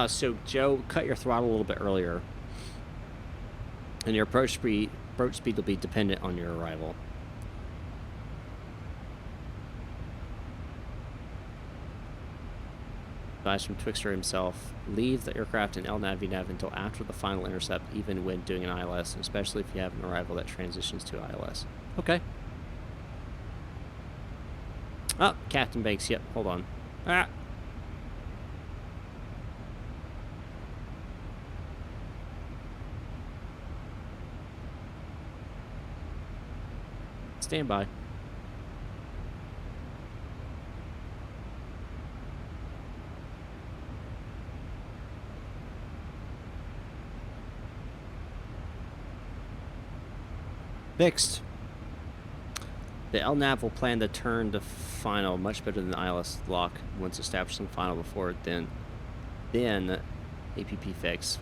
So Joe, cut your throttle a little bit earlier. And your approach speed will be dependent on your arrival. Advice from Twixter himself: leave the aircraft in LNAV VNAV until after the final intercept, even when doing an ILS, especially if you have an arrival that transitions to ILS. Okay. Oh, Captain Banks. Yep. Hold on. Ah. Stand by. Fixed. The LNAV will plan to turn to final much better than the ILS lock once establishing final before then APP fix,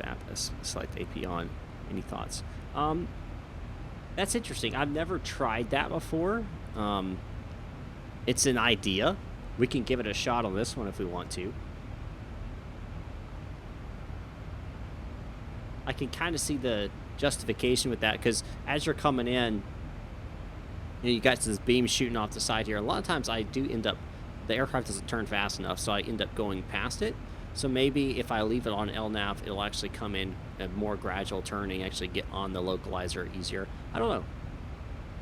select AP on. Any thoughts? That's interesting. I've never tried that before. It's an idea. We can give it a shot on this one if we want to. I can kind of see the justification with that, because as you're coming in, you got this beam shooting off the side here. A lot of times I do end up, the aircraft doesn't turn fast enough, so I end up going past it. So maybe if I leave it on LNAV, it'll actually come in a more gradual turning, actually get on the localizer easier. I don't know.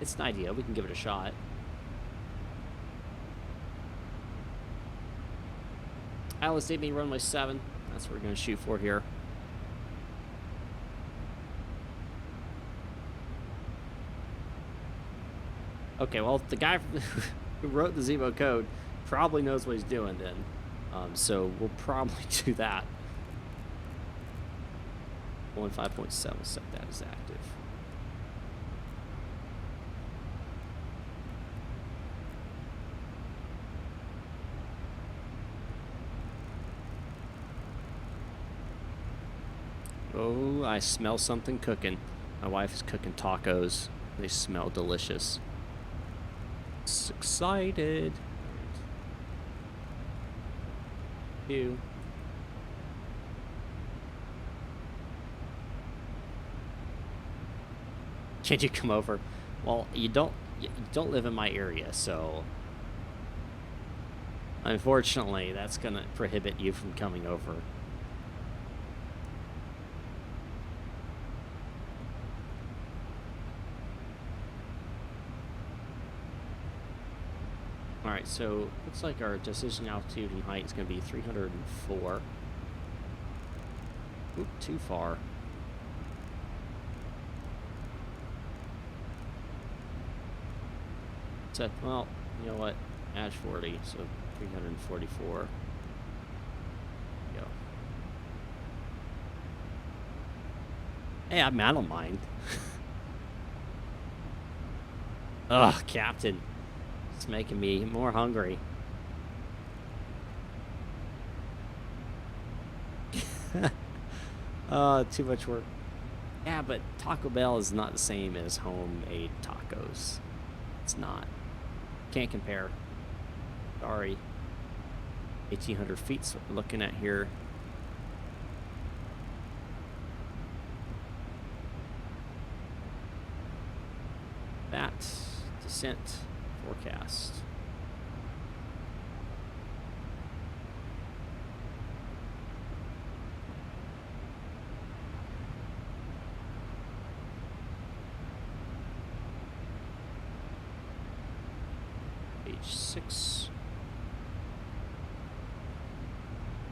It's an idea. We can give it a shot. Alice Davey, runway 7. That's what we're going to shoot for here. Okay, well, the guy who wrote the Zibo code probably knows what he's doing then. So we'll probably do that. 15.7, set that as active. Oh, I smell something cooking. My wife is cooking tacos. They smell delicious. It's excited. You. Can't you come over? Well, you don't live in my area, so unfortunately that's gonna prohibit you from coming over. Alright, so looks like our decision altitude and height is going to be 304. Oop, too far. Set, well, you know what? Add 40, so 344. Go. Hey, I mean, I don't mind. Ugh, Captain. It's making me more hungry. Too much work. Yeah, but Taco Bell is not the same as homemade tacos. It's not. Can't compare. Sorry. 1,800 feet's what we're looking at here. That descent forecast. Page 6.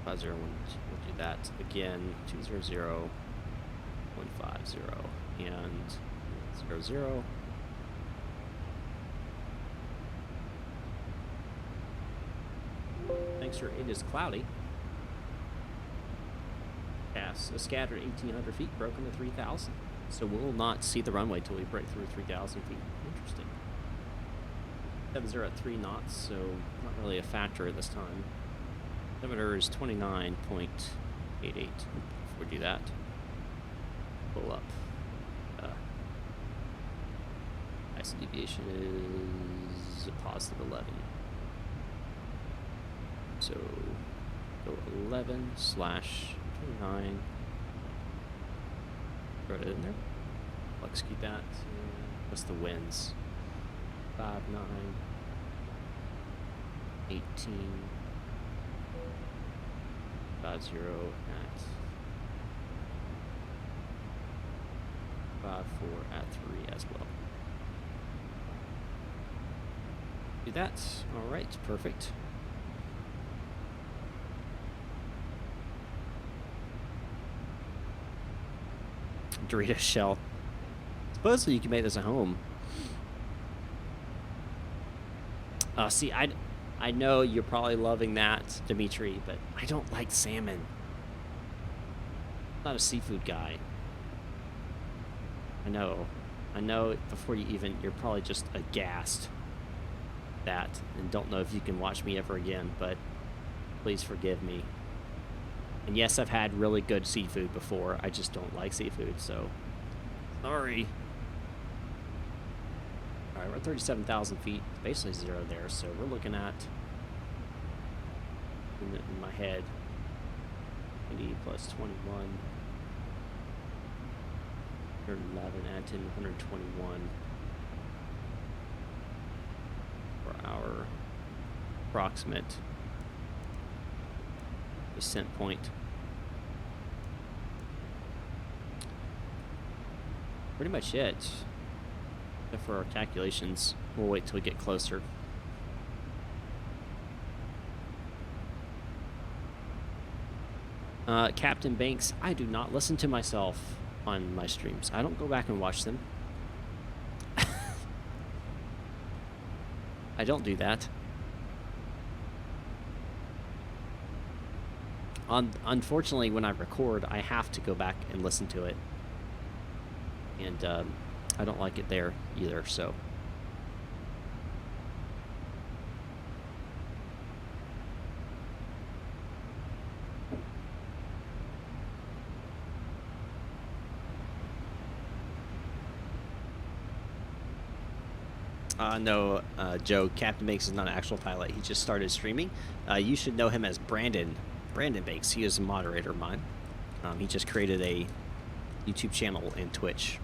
501. We'll do that again. 200, 150, and 00. Thanks, sir. It is cloudy. Yes, a scattered 1,800 feet, broken to 3,000. So we'll not see the runway till we break through 3,000 feet. Interesting. 70 at 3 knots, so not really a factor at this time. Diameter is 29.88. Before we do that, pull up. IC deviation is a positive 11. So go 11/29. Throw it in there. Let's keep that. What's the winds? 5, 9, 18, 5, 0 at 5, 4 at 3 as well. Do that. All right, perfect. Dorito shell. Supposedly you can make this at home. See, I know you're probably loving that, Dimitri, but I don't like salmon. I'm not a seafood guy. I know. Before you even, you're probably just aghast that and don't know if you can watch me ever again, but please forgive me. And yes, I've had really good seafood before. I just don't like seafood, so sorry. All right, we're at 37,000 feet, basically zero there. So we're looking at, in my head, 80 plus 21, 111, add 10, 121 for our approximate descent point. Pretty much it. Except for our calculations. We'll wait till we get closer. Captain Banks, I do not listen to myself on my streams. I don't go back and watch them. I don't do that. Unfortunately, when I record, I have to go back and listen to it. And I don't like it there either, so. No, Joe, Captain Banks is not an actual pilot. He just started streaming. You should know him as Brandon Banks. He is a moderator of mine. He just created a YouTube channel and Twitch.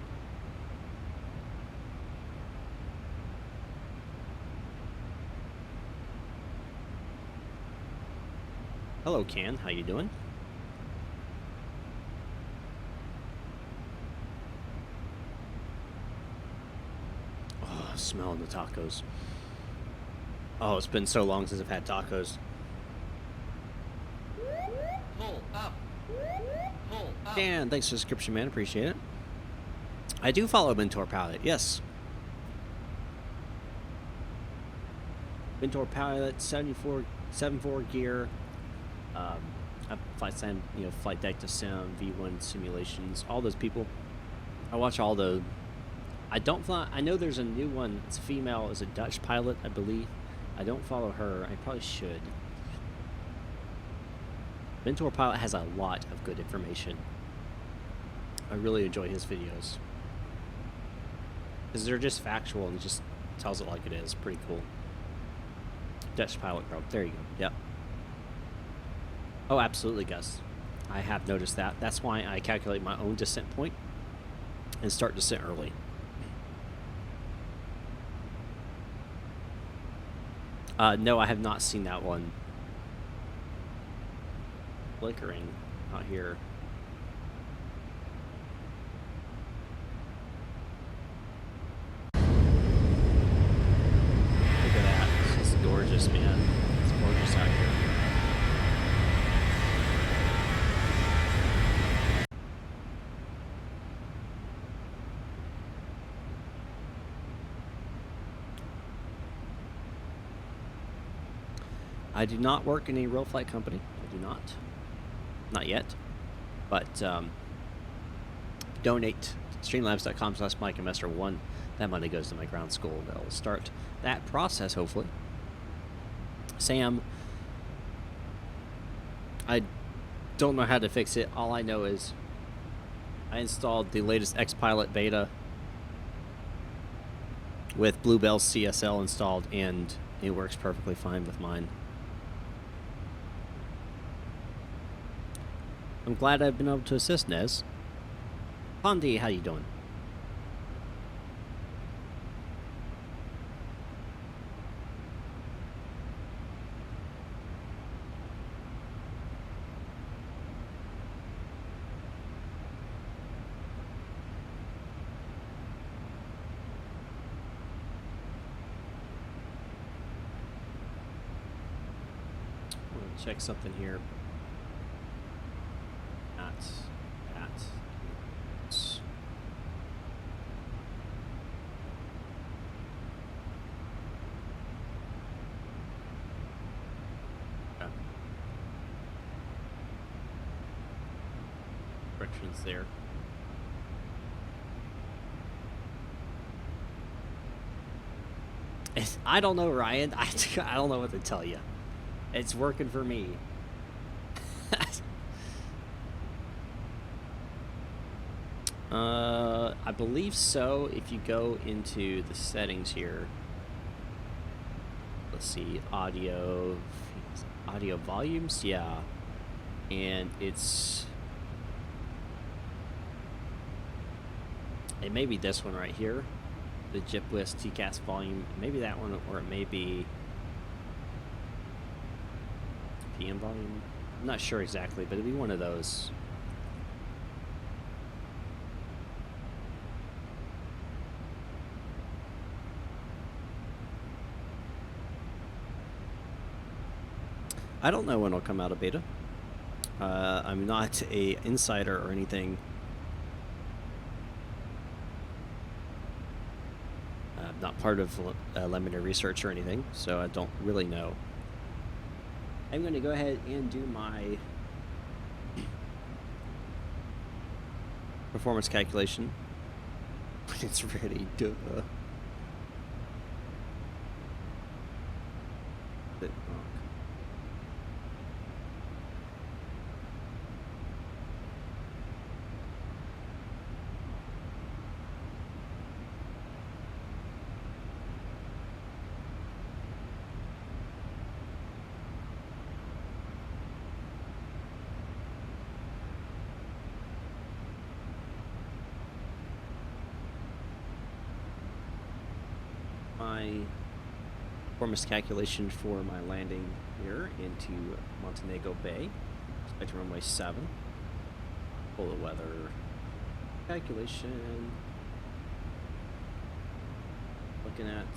Hello, Can. How you doing? Oh, smelling the tacos. Oh, it's been so long since I've had tacos. Pull up. Pull up. Dan, thanks for the subscription, man. Appreciate it. I do follow Mentor Pilot, yes. Mentor Pilot, 74 gear. Flight Sim, Flight Deck to Sim, V1 simulations, all those people. I watch all those. I don't fly. I know there's a new one. It's a female. It's a Dutch pilot, I believe. I don't follow her. I probably should. Mentor Pilot has a lot of good information. I really enjoy his videos because they're just factual and just tells it like it is. Pretty cool. Dutch pilot girl. There you go. Yep. Oh, absolutely, Gus. I have noticed that. That's why I calculate my own descent point and start descent early. No, I have not seen that one. Flickering out here. Look at that. It's just gorgeous, man. It's gorgeous out here. I do not work in a real flight company. I do not. Not yet. But donate streamlabs.com/MikeInvestor1. That money goes to my ground school. That'll start that process, hopefully. Sam, I don't know how to fix it. All I know is I installed the latest X-Pilot beta with Bluebell CSL installed, and it works perfectly fine with mine. I'm glad I've been able to assist, Nez. Pondi, how you doing? check something here. At. Corrections there. I don't know, Ryan. I don't know what to tell you. It's working for me. I believe so. If you go into the settings here, let's see, audio volumes, yeah, and it may be this one right here, the JIPWIS TCAS volume, maybe that one, or it may be PM volume. I'm not sure exactly, but it'll be one of those. I don't know when it'll come out of beta. I'm not a insider or anything. I'm not part of limited research or anything, so I don't really know. I'm going to go ahead and do my performance calculation when it's ready. Duh. My performance calculation for my landing here into Montego Bay, expect runway 7, polar weather calculation, looking at,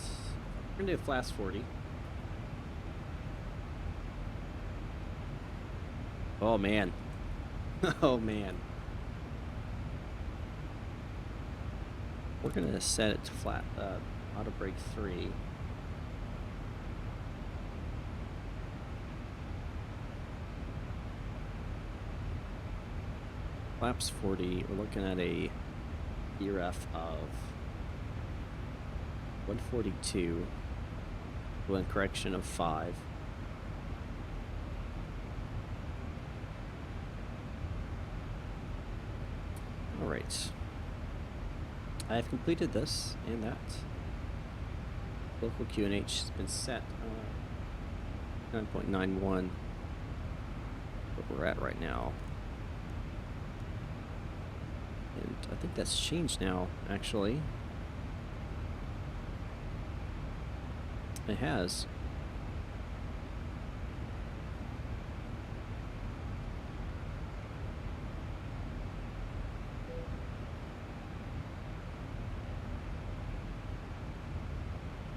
we're going to do flash 40. Oh man, oh man. We're going to set it to flat, auto brake 3. Flaps 40. We're looking at a ERF of 142. Wind correction of 5. All right. I have completed this and that. Local QNH has been set 9.91. What we're at right now. And I think that's changed now, actually. It has.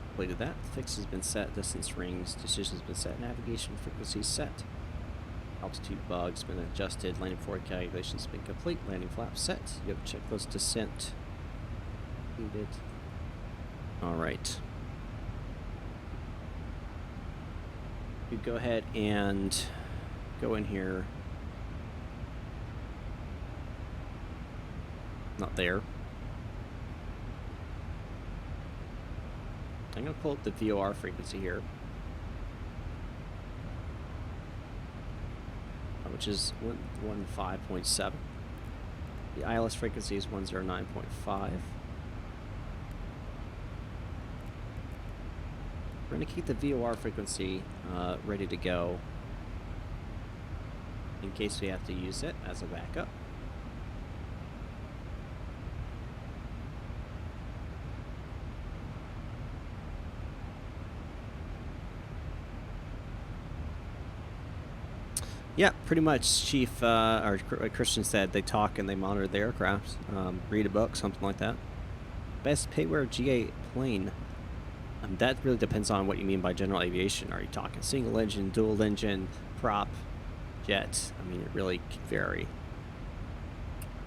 Completed that. Fix has been set. Distance rings. Decision has been set. Navigation frequency set. Altitude bug's been adjusted. Landing forward calculations been complete. Landing flap set. Yoke checklist descent completed. All right. You go ahead and go in here. Not there. I'm going to pull up the VOR frequency here, which is 115.7. The ILS frequency is 109.5. We're going to keep the VOR frequency ready to go in case we have to use it as a backup. Yeah, pretty much, Chief, or Christian said they talk and they monitor the aircraft, read a book, something like that. Best payware GA plane. That really depends on what you mean by general aviation. Are you talking single engine, dual engine, prop jet. I mean, it really could vary.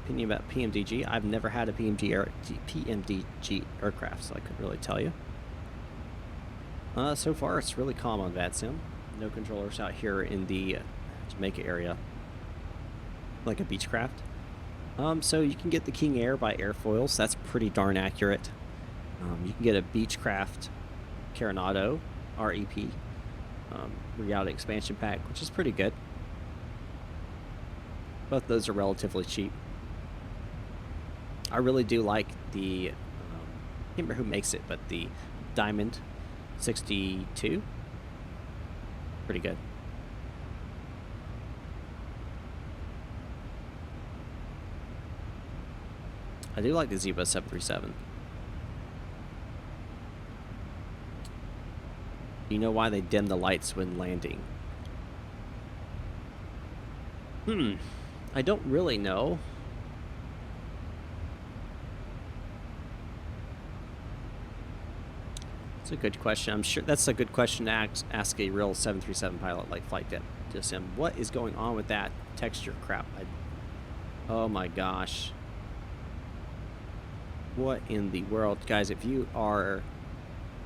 Opinion about PMDG. I've never had a PMDG aircraft, so I couldn't really tell you. So far, it's really calm on VATSIM. No controllers out here in the Jamaica area, like a Beechcraft. So you can get the King Air by airfoils. That's pretty darn accurate. You can get a Beechcraft Coronado REP reality expansion pack, which is pretty good. Both those are relatively cheap. I really do like the, I can't remember who makes it, but the Diamond 62. Pretty good. I do like the Zibo 737. You know why they dim the lights when landing? I don't really know. That's a good question. I'm sure that's a good question to ask a real 737 pilot like Flight Sim. What is going on with that texture crap? Oh my gosh. What in the world? Guys, if you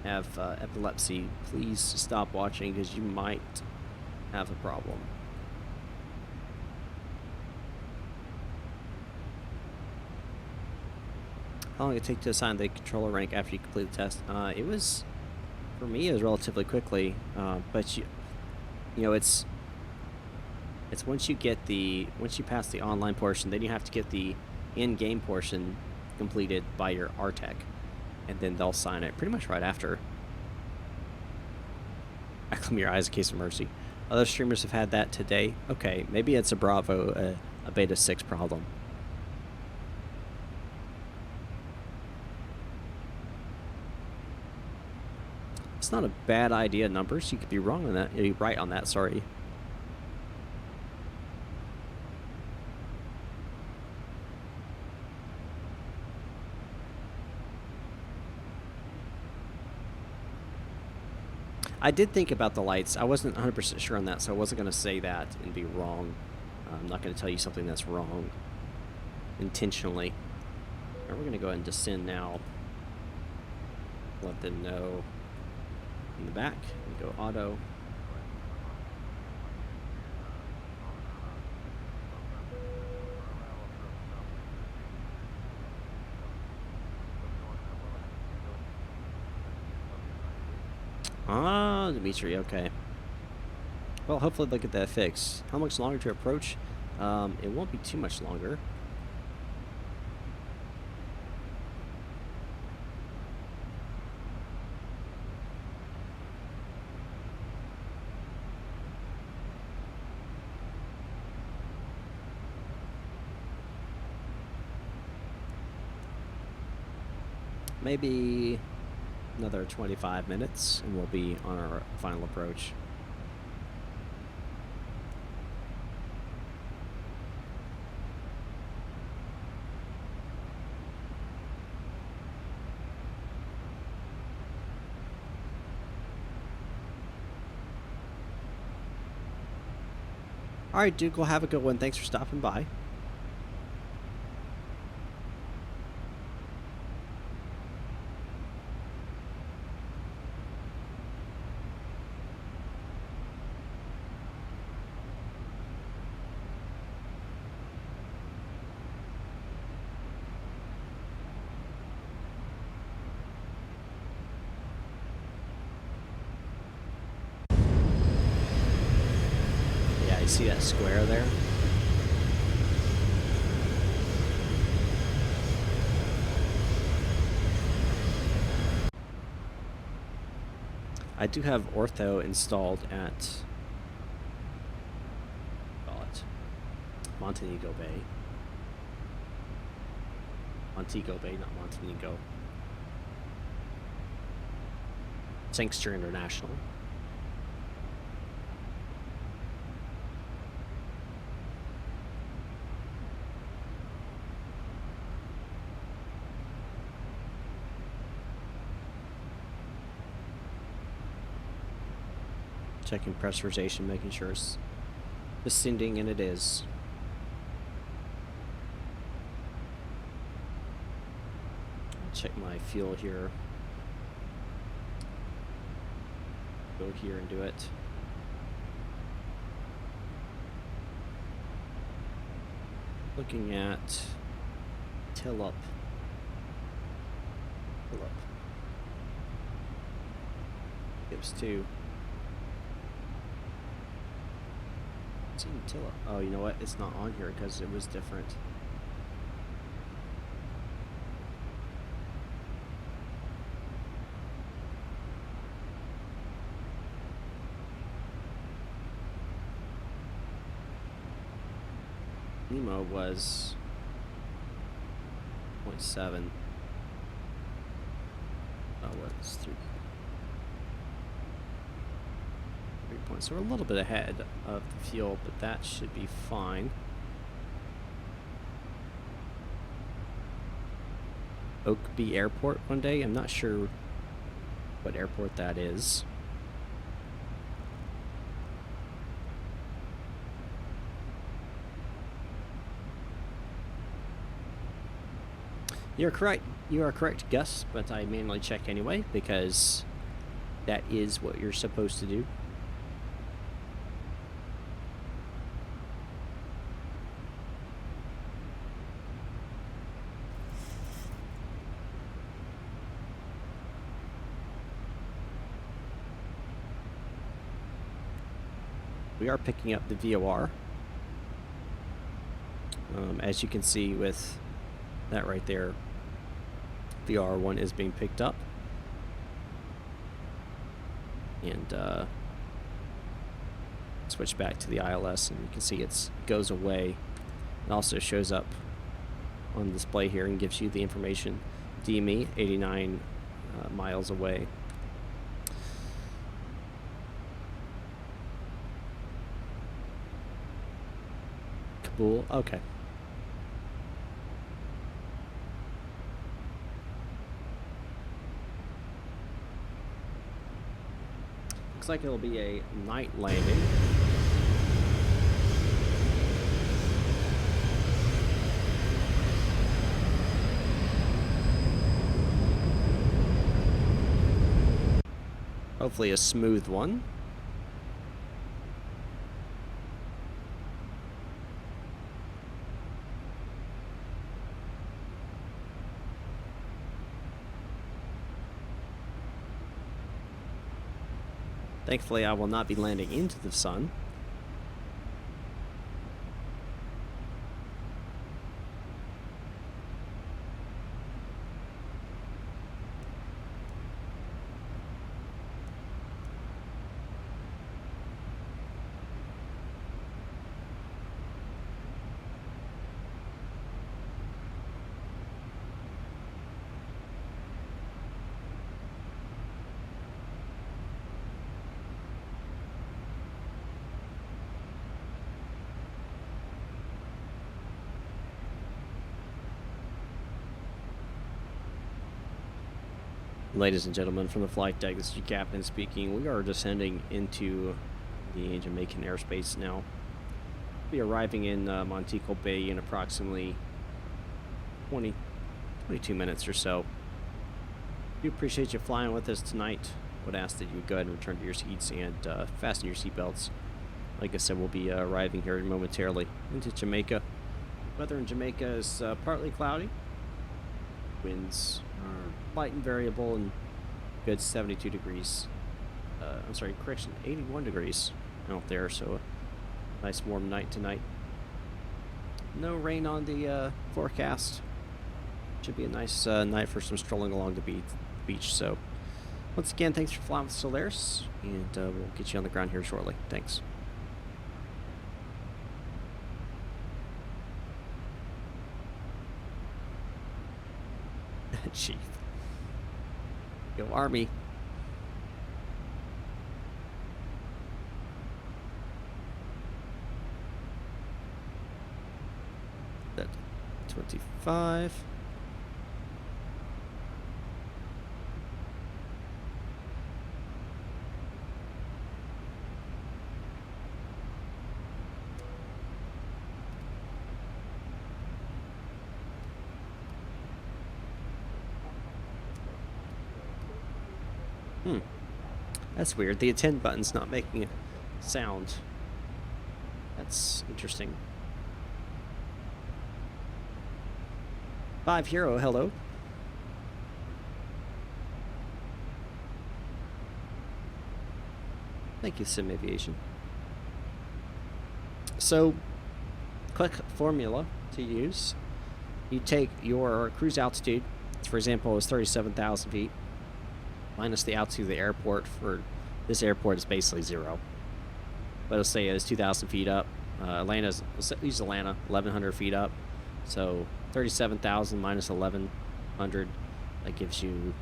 have epilepsy, please stop watching because you might have a problem. How long did it take to assign the controller rank after you complete the test? It was, for me, it was relatively quickly, but you know, it's once you pass the online portion, then you have to get the in-game portion completed by your RTEC, and then they'll sign it pretty much right after. Acclim your eyes, a case of mercy. Other streamers have had that today. Okay, maybe it's a Bravo, a Beta 6 problem. It's not a bad idea, numbers. You could be wrong on that. You'd be right on that, sorry. I did think about the lights. I wasn't 100% sure on that, so I wasn't going to say that and be wrong. I'm not going to tell you something that's wrong intentionally. Right, we're going to go ahead and descend now. Let them know in the back. And go auto. Ah, Dimitri, okay. Well, hopefully they'll get that fixed. How much longer to approach? It won't be too much longer. Maybe another 25 minutes and we'll be on our final approach. Alright, Duke, we'll have a good one. Thanks for stopping by. You see that square there? I do have ortho installed at Montego Bay. Montego Bay, not Montego. Sangster International. Checking pressurization, making sure it's descending, and it is. Check my fuel here. Go here and do it. Looking at till up. Gives 2. Till up. Oh, you know what? It's not on here because it was different. Nemo was 0.7. Oh, what's 3 points? So we're a little bit ahead of the fuel, but that should be fine. Oakby Airport one day. I'm not sure what airport that is. You're correct. You are correct, Gus, but I manually check anyway because that is what you're supposed to do. We are picking up the VOR. As you can see with that right there, VR1 is being picked up. And switch back to the ILS, and you can see it goes away. It also shows up on the display here and gives you the information. DME, 89 miles away. Kabul, okay. Looks like it'll be a night landing. Hopefully a smooth one. Thankfully, I will not be landing into the sun. Ladies and gentlemen, from the flight deck, this is your captain speaking. We are descending into the Jamaican airspace now. We'll be arriving in Montego Bay in approximately 22 minutes or so. We appreciate you flying with us tonight. Would ask that you would go ahead and return to your seats and fasten your seatbelts. Like I said, we'll be arriving here momentarily into Jamaica. Weather in Jamaica is partly cloudy. Winds are light and variable, and good 72 degrees. I'm sorry, correction, 81 degrees out there, so a nice warm night tonight. No rain on the forecast. Should be a nice night for some strolling along the beach. So, once again, thanks for flying with Solaris, and we'll get you on the ground here shortly. Thanks. Chief. Go Army. That 25. That's weird. The attend button's not making a sound. That's interesting. 5 Hero, hello. Thank you, Sim Aviation. So, quick formula to use. You take your cruise altitude, for example, is 37,000 feet, minus the altitude of the airport. For this airport is basically 0. But let's say it's 2,000 feet up. Let's use Atlanta, 1,100 feet up. So 37,000 minus 1,100, that gives you,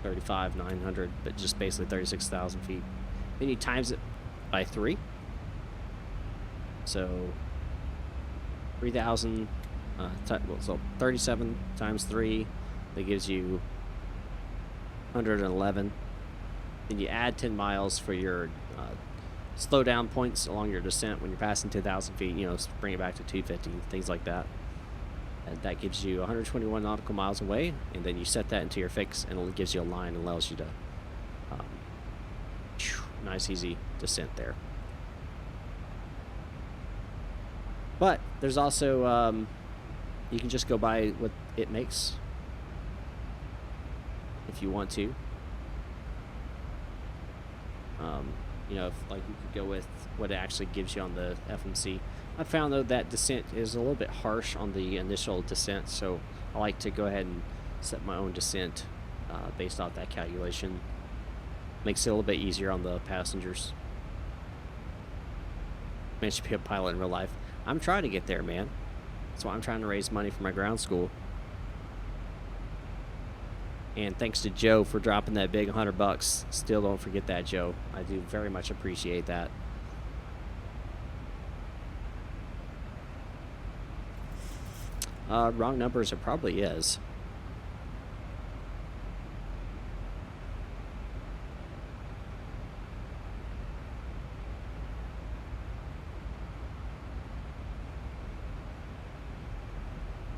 35,900, but just basically 36,000 feet. Then you times it by 3. So 3,000, so 37 times 3, that gives you 111. Then you add 10 miles for your slow down points along your descent when you're passing 2,000 feet, bring it back to 250, things like that. And that gives you 121 nautical miles away, and then you set that into your fix, and it gives you a line and allows you to nice easy descent there. But there's also you can just go by what it makes if you want to. If, like, you could go with what it actually gives you on the FMC. I found, though, that descent is a little bit harsh on the initial descent, so I like to go ahead and set my own descent based off that calculation. Makes it a little bit easier on the passengers. Managed to be a pilot in real life. I'm trying to get there, man. That's why I'm trying to raise money for my ground school. And thanks to Joe for dropping that big $100. Still don't forget that, Joe. I do very much appreciate that. Wrong numbers, it probably is.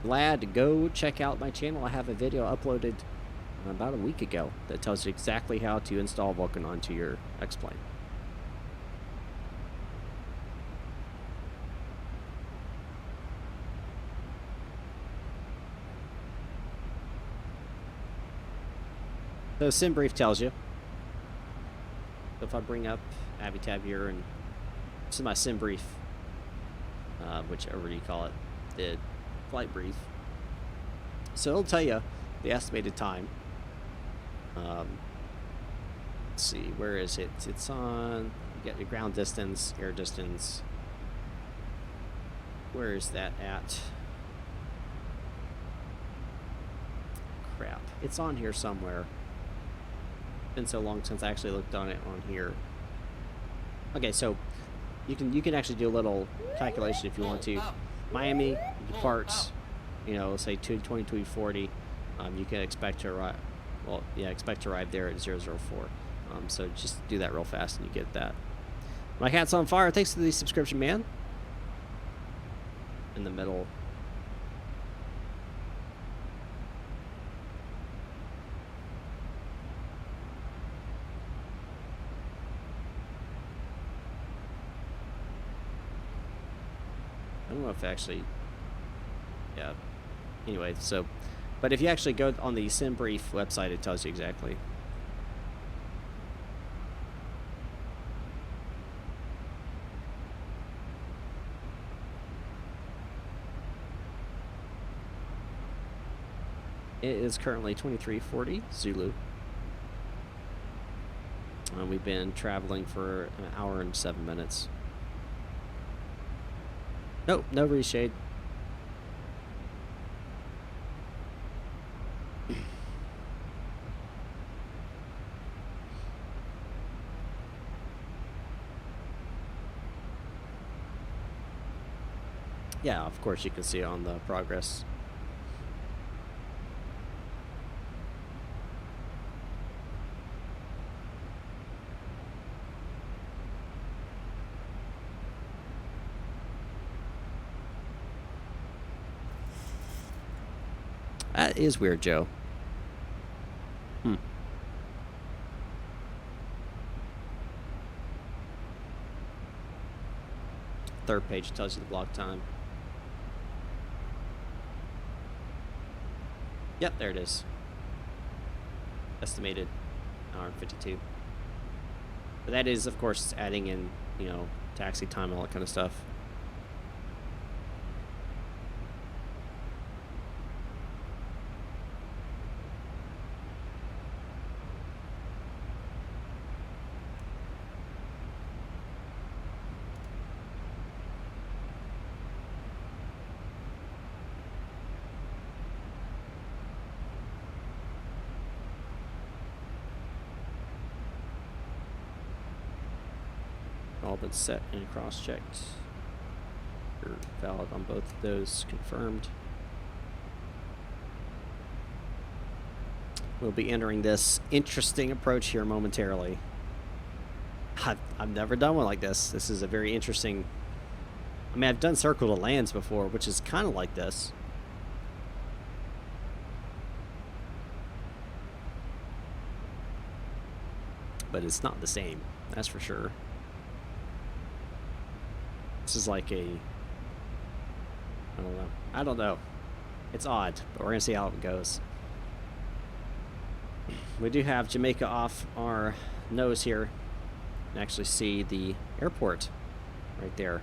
Glad, go check out my channel. I have a video uploaded about a week ago that tells you exactly how to install Vulkan onto your X-Plane. So SimBrief tells you. So if I bring up AviTab here, and this is my SimBrief, whichever you call it, the flight brief. So it'll tell you the estimated time. Let's see, where is it? It's on, you get your ground distance, air distance. Where is that at? Crap, it's on here somewhere. It's been so long since I actually looked on it on here. Okay, so you can actually do a little calculation if you want to. Miami departs, say 2:22:40. You can expect to arrive. Well, yeah, expect to arrive there at 004. So just do that real fast and you get that. My cat's on fire. Thanks to the subscription, man. In the middle. I don't know if actually, yeah. Anyway, so, but if you actually go on the SimBrief website, it tells you exactly. It is currently 23:40 Zulu. We've been traveling for an hour and 7 minutes. Nope, no reshade. Yeah, of course you can see it on the progress. That is weird, Joe. third page tells you the block time. Yep, there it is. Estimated hour and 52. But that is, of course, adding in, you know, taxi time and all that kind of stuff. All been set and cross-checked. You're valid on both of those, confirmed. We'll be entering this interesting approach here momentarily. I've never done one like this. This is a very interesting... I mean, I've done circle to lands before, which is kind of like this. But it's not the same, that's for sure. This is like a... I don't know. It's odd, but we're going to see how it goes. We do have Jamaica off our nose here. You can actually see the airport right there.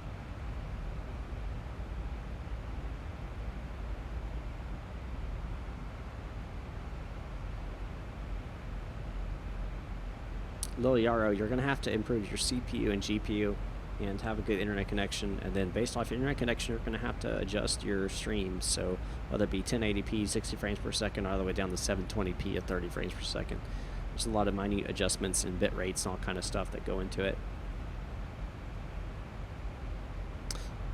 Lil Yarrow, you're going to have to improve your CPU and GPU and have a good internet connection, and then based off your internet connection you're going to have to adjust your streams, so whether it be 1080p 60 frames per second all the way down to 720p at 30 frames per second. There's a lot of minute adjustments and bit rates and all kind of stuff that go into it.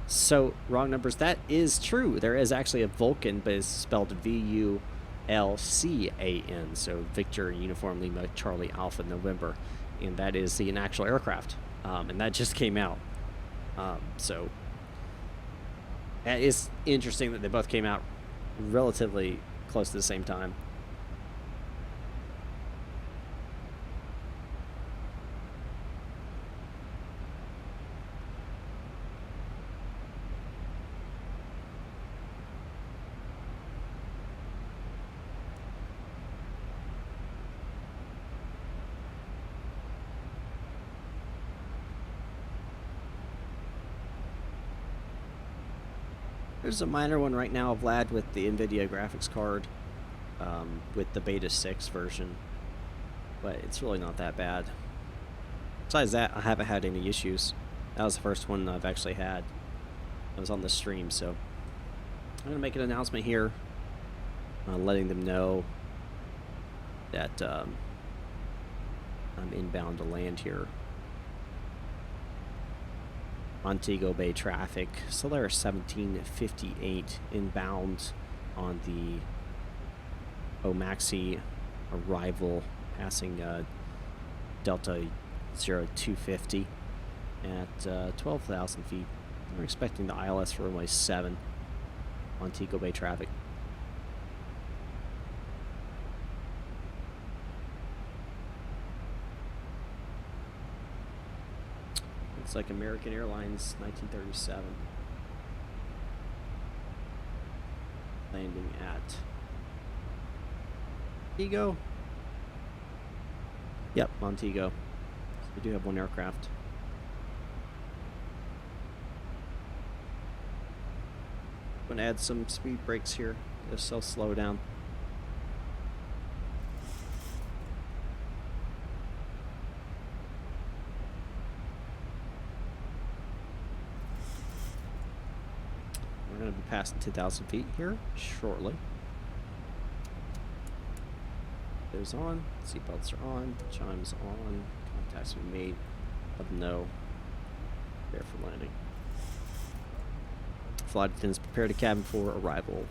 So wrong numbers, that is true. There is actually a Vulkan, but it's spelled V-U-L-C-A-N, so Victor Uniform Lima Charlie Alpha November, and that is an actual aircraft. And that just came out. So it is interesting that they both came out relatively close to the same time. There's a minor one right now, Vlad, with the NVIDIA graphics card, with the Beta 6 version, but it's really not that bad. Besides that, I haven't had any issues. That was the first one I've actually had. I was on the stream, so I'm going to make an announcement here, letting them know that I'm inbound to land here. Montego Bay traffic, Solaris 1758 inbound on the Omaxi arrival, passing Delta 0250 at 12,000 feet. We're expecting the ILS for runway 7, Montego Bay traffic. It's like American Airlines 1937. Landing at Montego. Yep, Montego. So we do have one aircraft. I'm gonna add some speed brakes here, just so slow down. We're going to be passing 2,000 feet here shortly. Those on, seatbelts are on, chimes on, contacts have been made, of no, prepare for landing. Flight attendants prepare the cabin for arrival.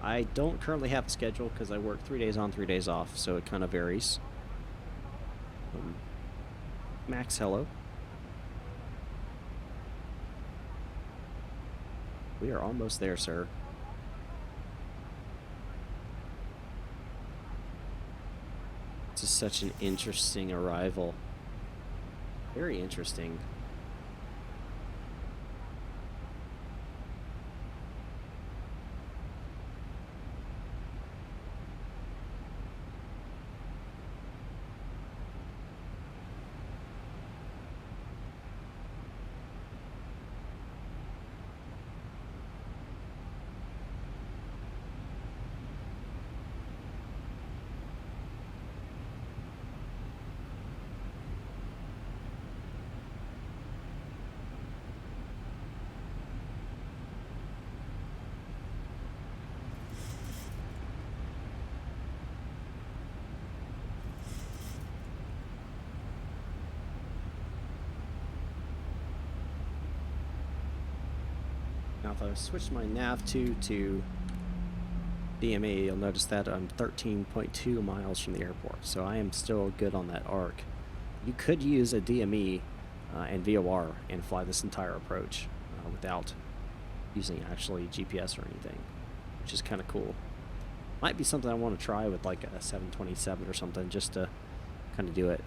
I don't currently have a schedule because I work 3 days on, 3 days off, so it kind of varies. Max, hello. We are almost there, sir. This is such an interesting arrival. Very interesting. Now, if I switch my nav to DME, you'll notice that I'm 13.2 miles from the airport, so I am still good on that arc. You could use a DME and VOR and fly this entire approach without using actually GPS or anything, which is kind of cool. Might be something I want to try with like a 727 or something, just to kind of do it.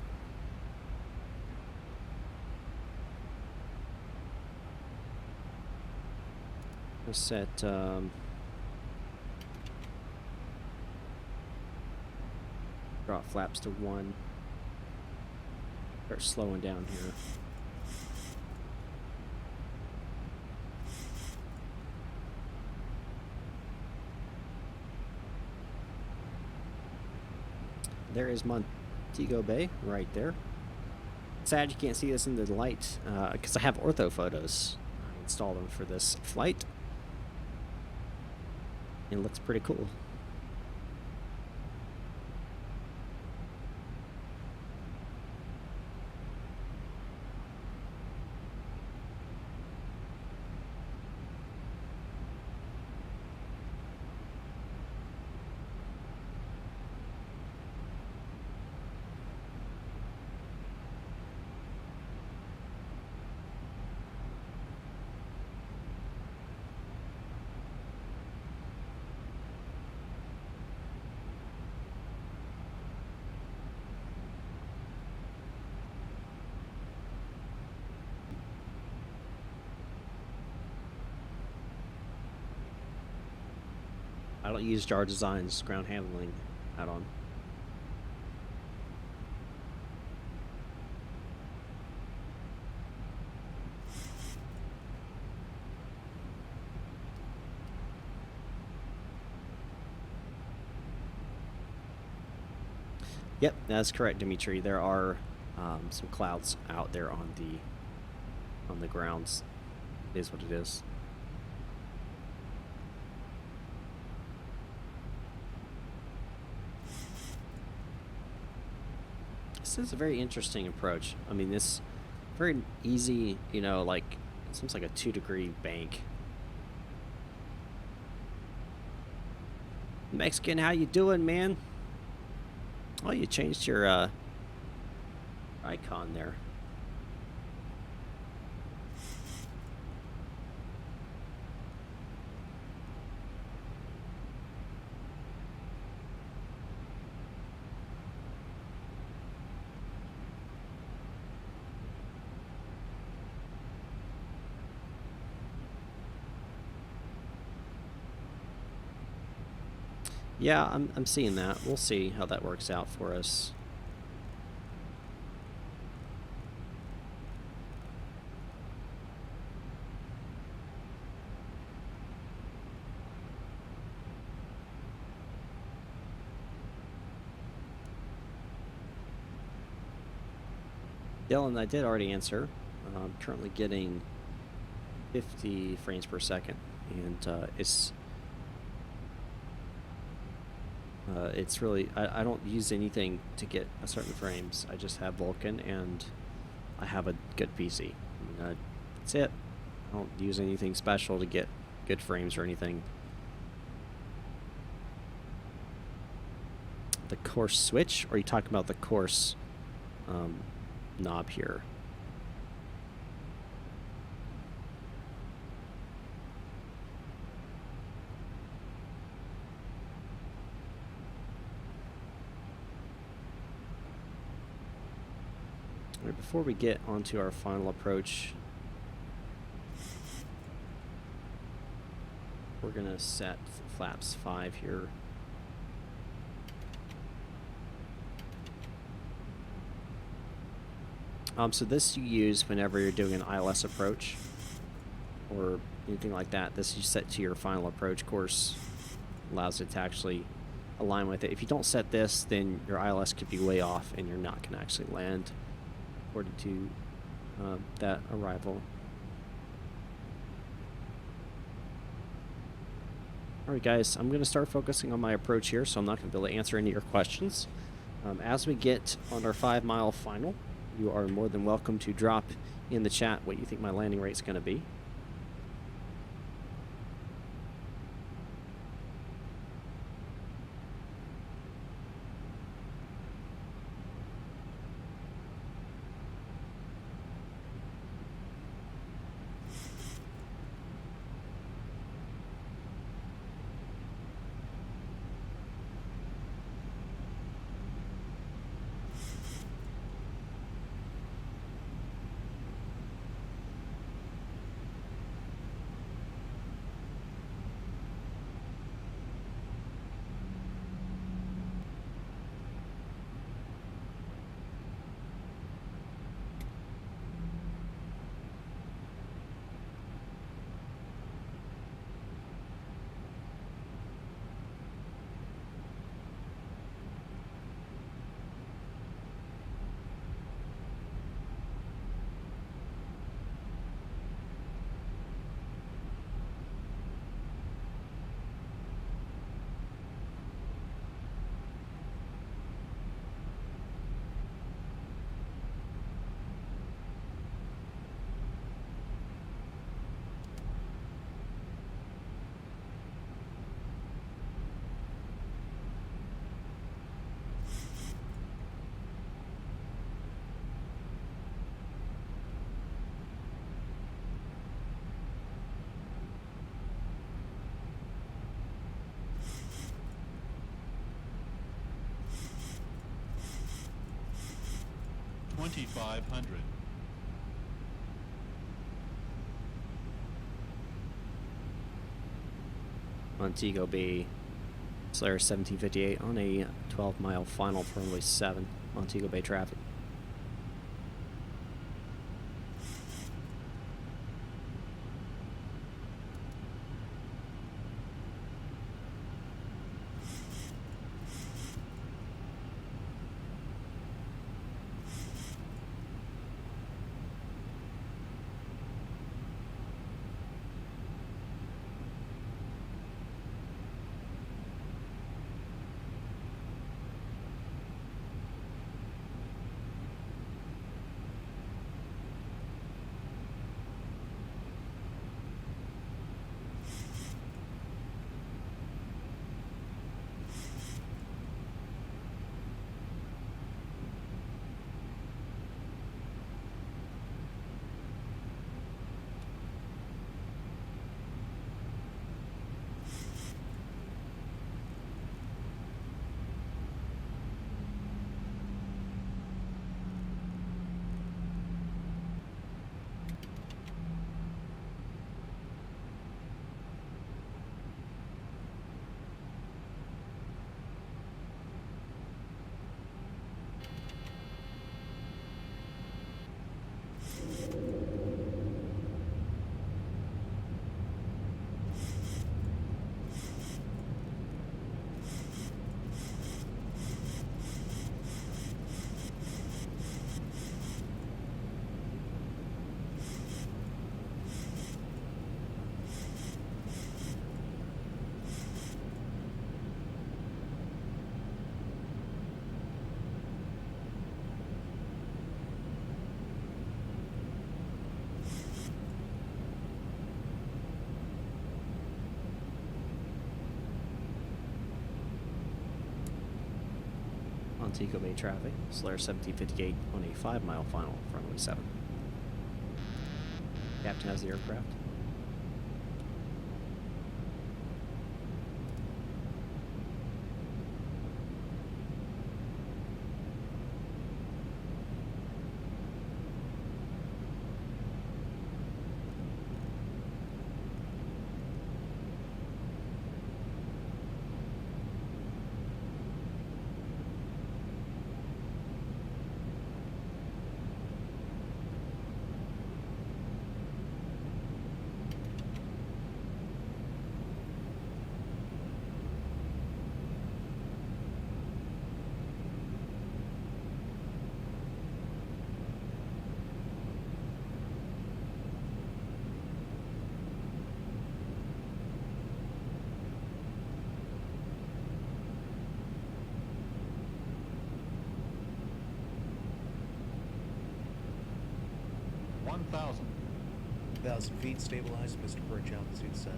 I'll set drop flaps to 1. Start slowing down here. There is Montego Bay right there. Sad you can't see this in the light because I have ortho photos. I installed them for this flight. It looks pretty cool. I don't use Jar Design's ground handling add-on. Yep, that's correct, Dimitri. There are some clouds out there on the grounds. It is what it is. This is a very interesting approach. I mean, this very easy, you know, like it seems like a 2-degree bank. Mexican, how you doing, man? Oh, you changed your icon there. Yeah, I'm seeing that. We'll see how that works out for us. Dylan, I did already answer. I'm currently getting 50 frames per second, and it's really, I don't use anything to get a certain frames. I just have Vulkan and I have a good PC. That's it. I don't use anything special to get good frames or anything. The course switch, or are you talking about the course knob here? Right, before we get onto our final approach, we're going to set flaps 5 here. So this you use whenever you're doing an ILS approach or anything like that. This you set to your final approach course. Allows it to actually align with it. If you don't set this, then your ILS could be way off and you're not going to actually land according to that arrival. Alright guys, I'm going to start focusing on my approach here, so I'm not going to be able to answer any of your questions. As we get on our 5-mile final, you are more than welcome to drop in the chat what you think my landing rate is going to be. $2,500. Montego Bay, Solaris 1758 on a 12-mile final for runway 7, Montego Bay traffic. Montego Bay traffic, Solaris 1758 on a 5-mile final for runway 7. Captain has the aircraft. 1,000. 1,000 feet stabilized, Mr. Perch, altitude set.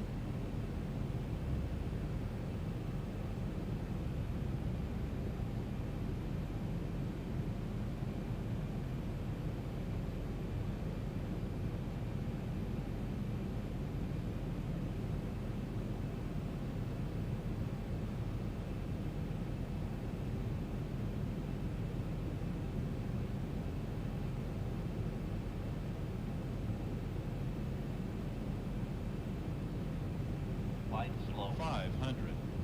Flight slow. 500.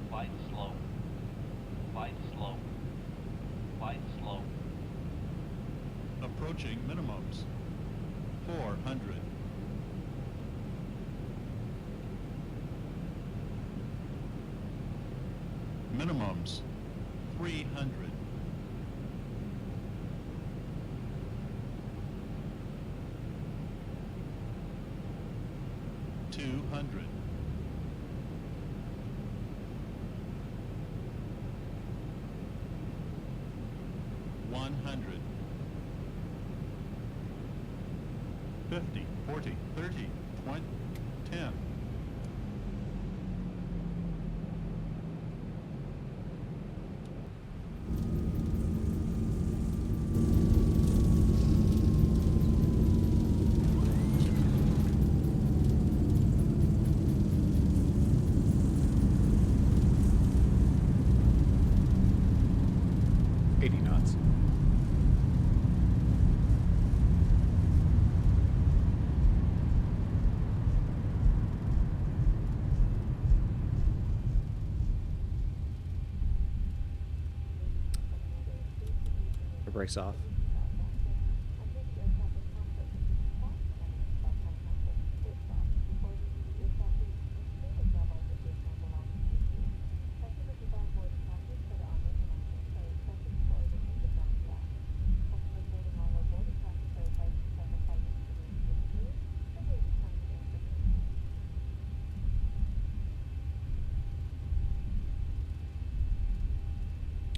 Flight slow. Flight slow. Flight slow. Approaching minimums. 400. Minimums. 300. $200. 100. 50, 40, 30, 20, 10. Brakes off.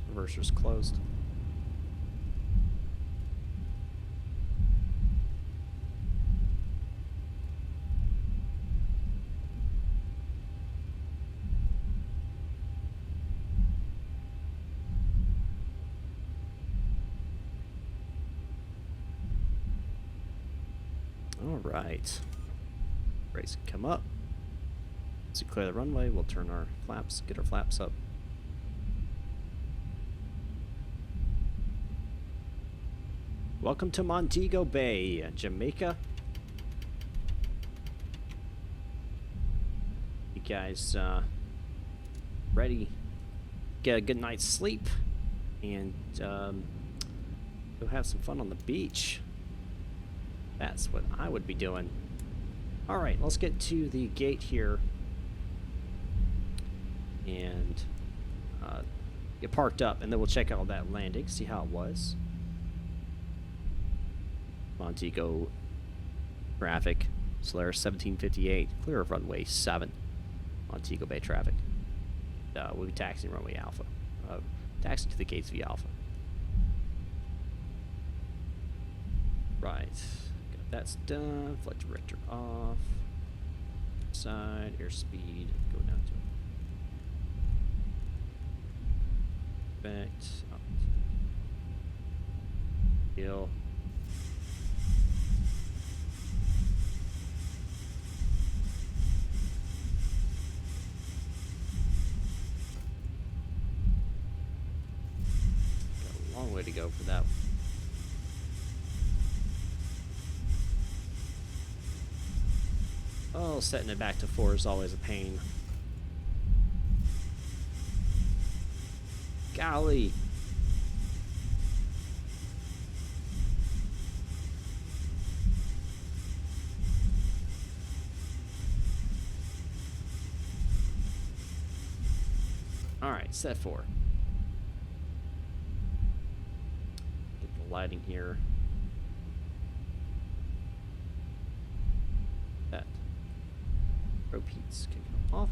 Reverser's closed. Alright. Brakes come up. Once we clear the runway, we'll turn our flaps, get our flaps up. Welcome to Montego Bay, Jamaica. You guys ready? Get a good night's sleep and go have some fun on the beach. That's what I would be doing. Alright, let's get to the gate here and get parked up, and then we'll check out that landing, see how it was. Montego traffic, Solaris 1758, clear of runway 7, Montego Bay traffic. We'll be taxiing runway Alpha, taxiing to the gates via Alpha. Right. That's done. Flight director off. Side, airspeed, go down to effect. Deal. Got a long way to go for that. Oh, setting it back to 4 is always a pain. Golly. Alright, set 4. Get the lighting here. That. Repeats can come off.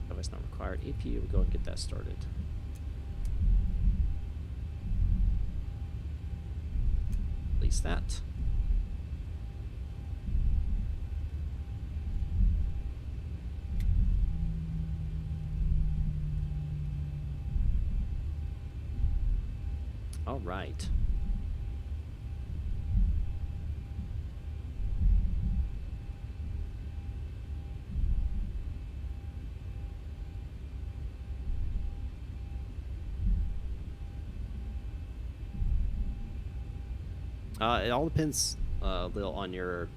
Otherwise not required. APU, we'll go and get that started. Release that. All right. It all depends a little on the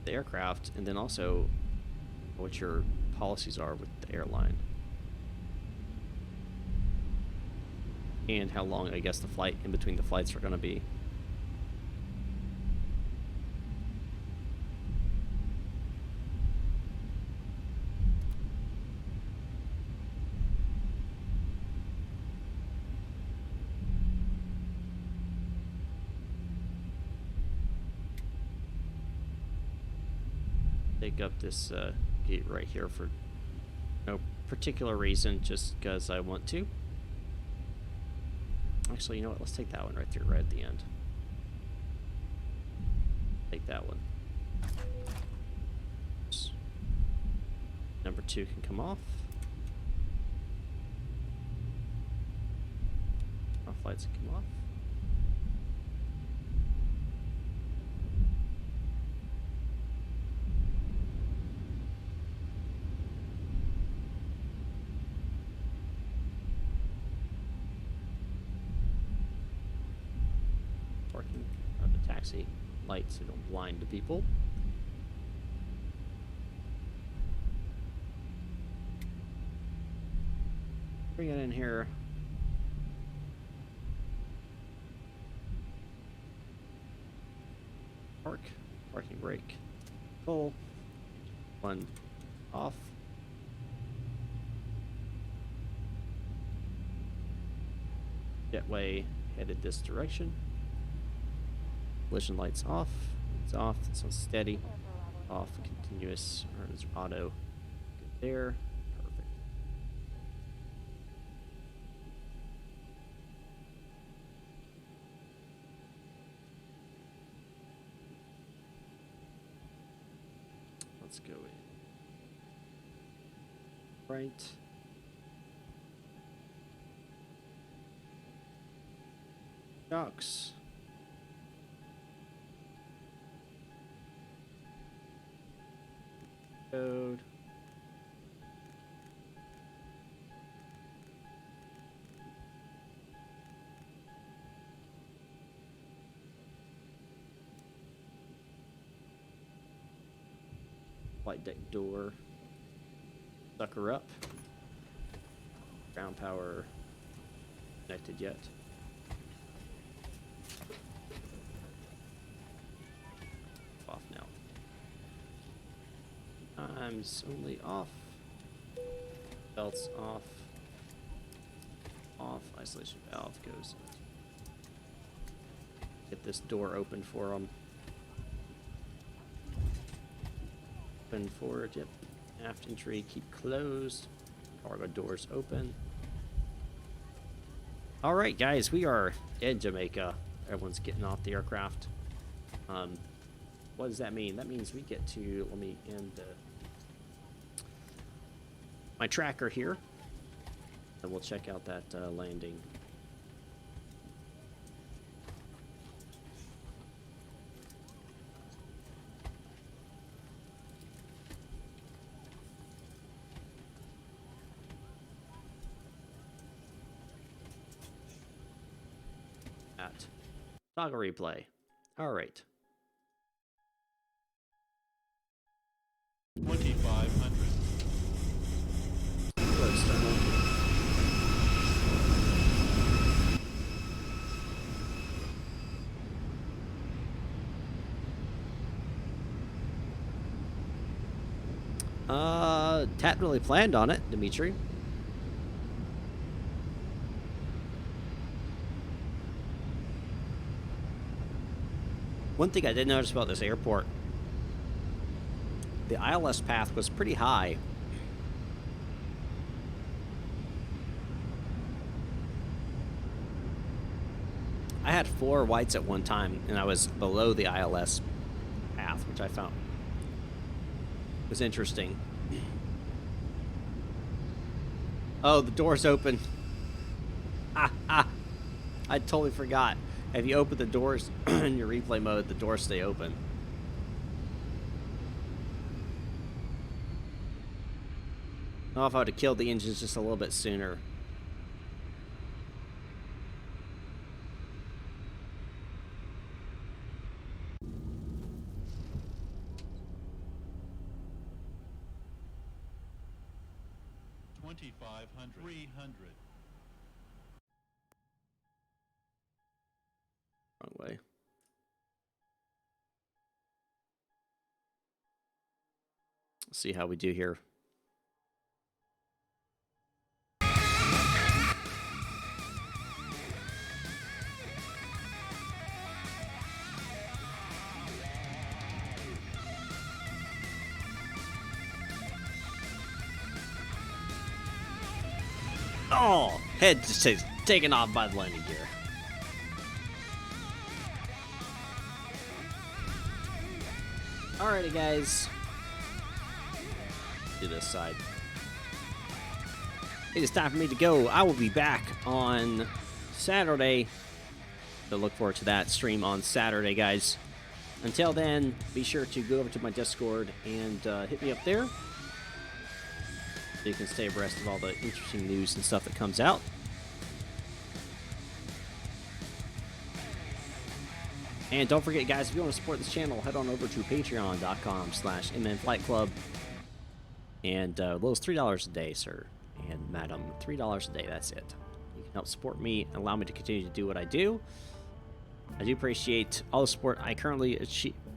aircraft, and then also what your policies are with the airline, and how long I guess the flight in between the flights are going to be. Take up this gate right here for no particular reason, just because I want to. Actually, you know what? Let's take that one right there, right at the end. Take that one. Number 2 can come off. Our flights can come off. Parking the taxi lights so don't blind the people. Bring it in here. Park. Parking brake. Full. 1 off. Jetway headed this direction. Collision lights off. It's off. This one's steady. Off. Continuous. Or is auto. Good there. Perfect. Let's go in. Right. Docks. Code. Flight deck door. Sucker up. Ground power connected yet. Off now. Times only off. Belts off. Off. Isolation valve goes. Get this door open for them. Open forward. Yep. Aft entry. Keep closed. Cargo doors open. All right, guys, we are in Jamaica. Everyone's getting off the aircraft. What does that mean? That means we get to, let me end my tracker here, and we'll check out that landing. At toggle replay. All right. 2,500. Hadn't really planned on it, Dimitri. One thing I did notice about this airport, the ILS path was pretty high. I had 4 whites at one time, and I was below the ILS path, which I found was interesting. Oh, the door's open. I totally forgot. If you open the doors in your replay mode, the doors stay open. Oh, if I would have killed the engines just a little bit sooner. $2,500. 300. Wrong way. Let's see how we do here. Oh, head just taken off by the landing gear. Alrighty, guys. Do this side. It is time for me to go. I will be back on Saturday. So look forward to that stream on Saturday, guys. Until then, be sure to go over to my Discord and hit me up there. So you can stay abreast of all the interesting news and stuff that comes out. And don't forget, guys, if you want to support this channel, head on over to patreon.com/MNFlightClub. And those $3 a day, sir and madam. $3 a day, that's it. You can help support me and allow me to continue to do what I do. I do appreciate all the support I currently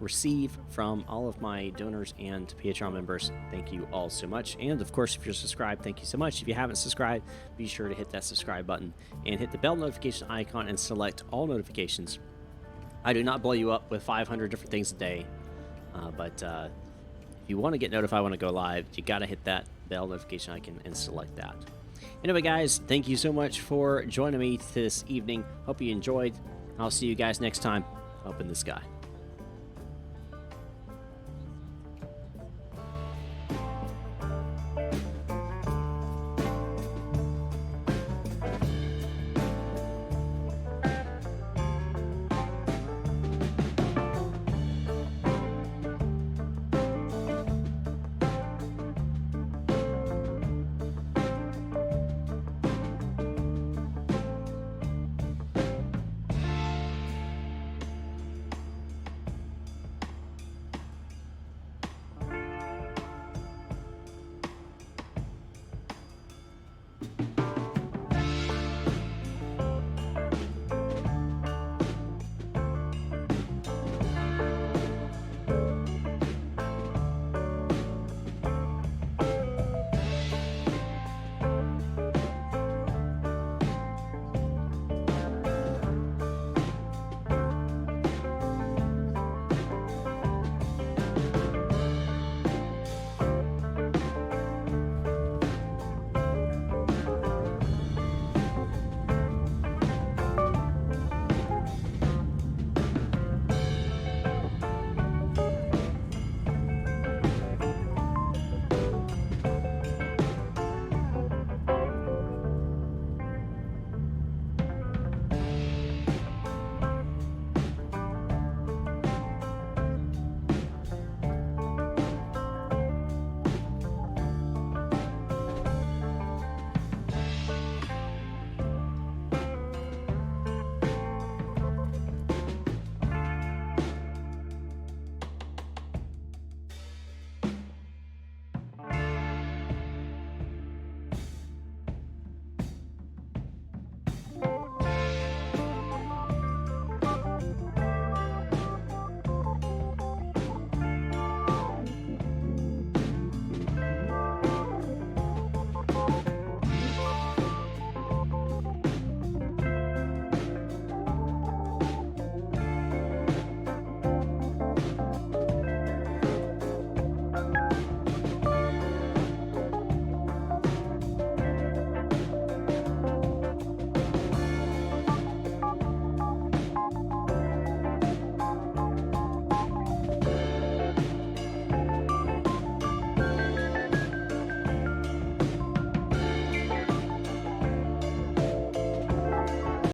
receive from all of my donors and Patreon members. Thank you all so much. And of course, if you're subscribed, thank you so much. If you haven't subscribed, be sure to hit that subscribe button and hit the bell notification icon and select all notifications. I do not blow you up with 500 different things a day, but if you want to get notified when I go live, you got to hit that bell notification icon and select that. Anyway, guys, thank you so much for joining me this evening. Hope you enjoyed. I'll see you guys next time up in the sky.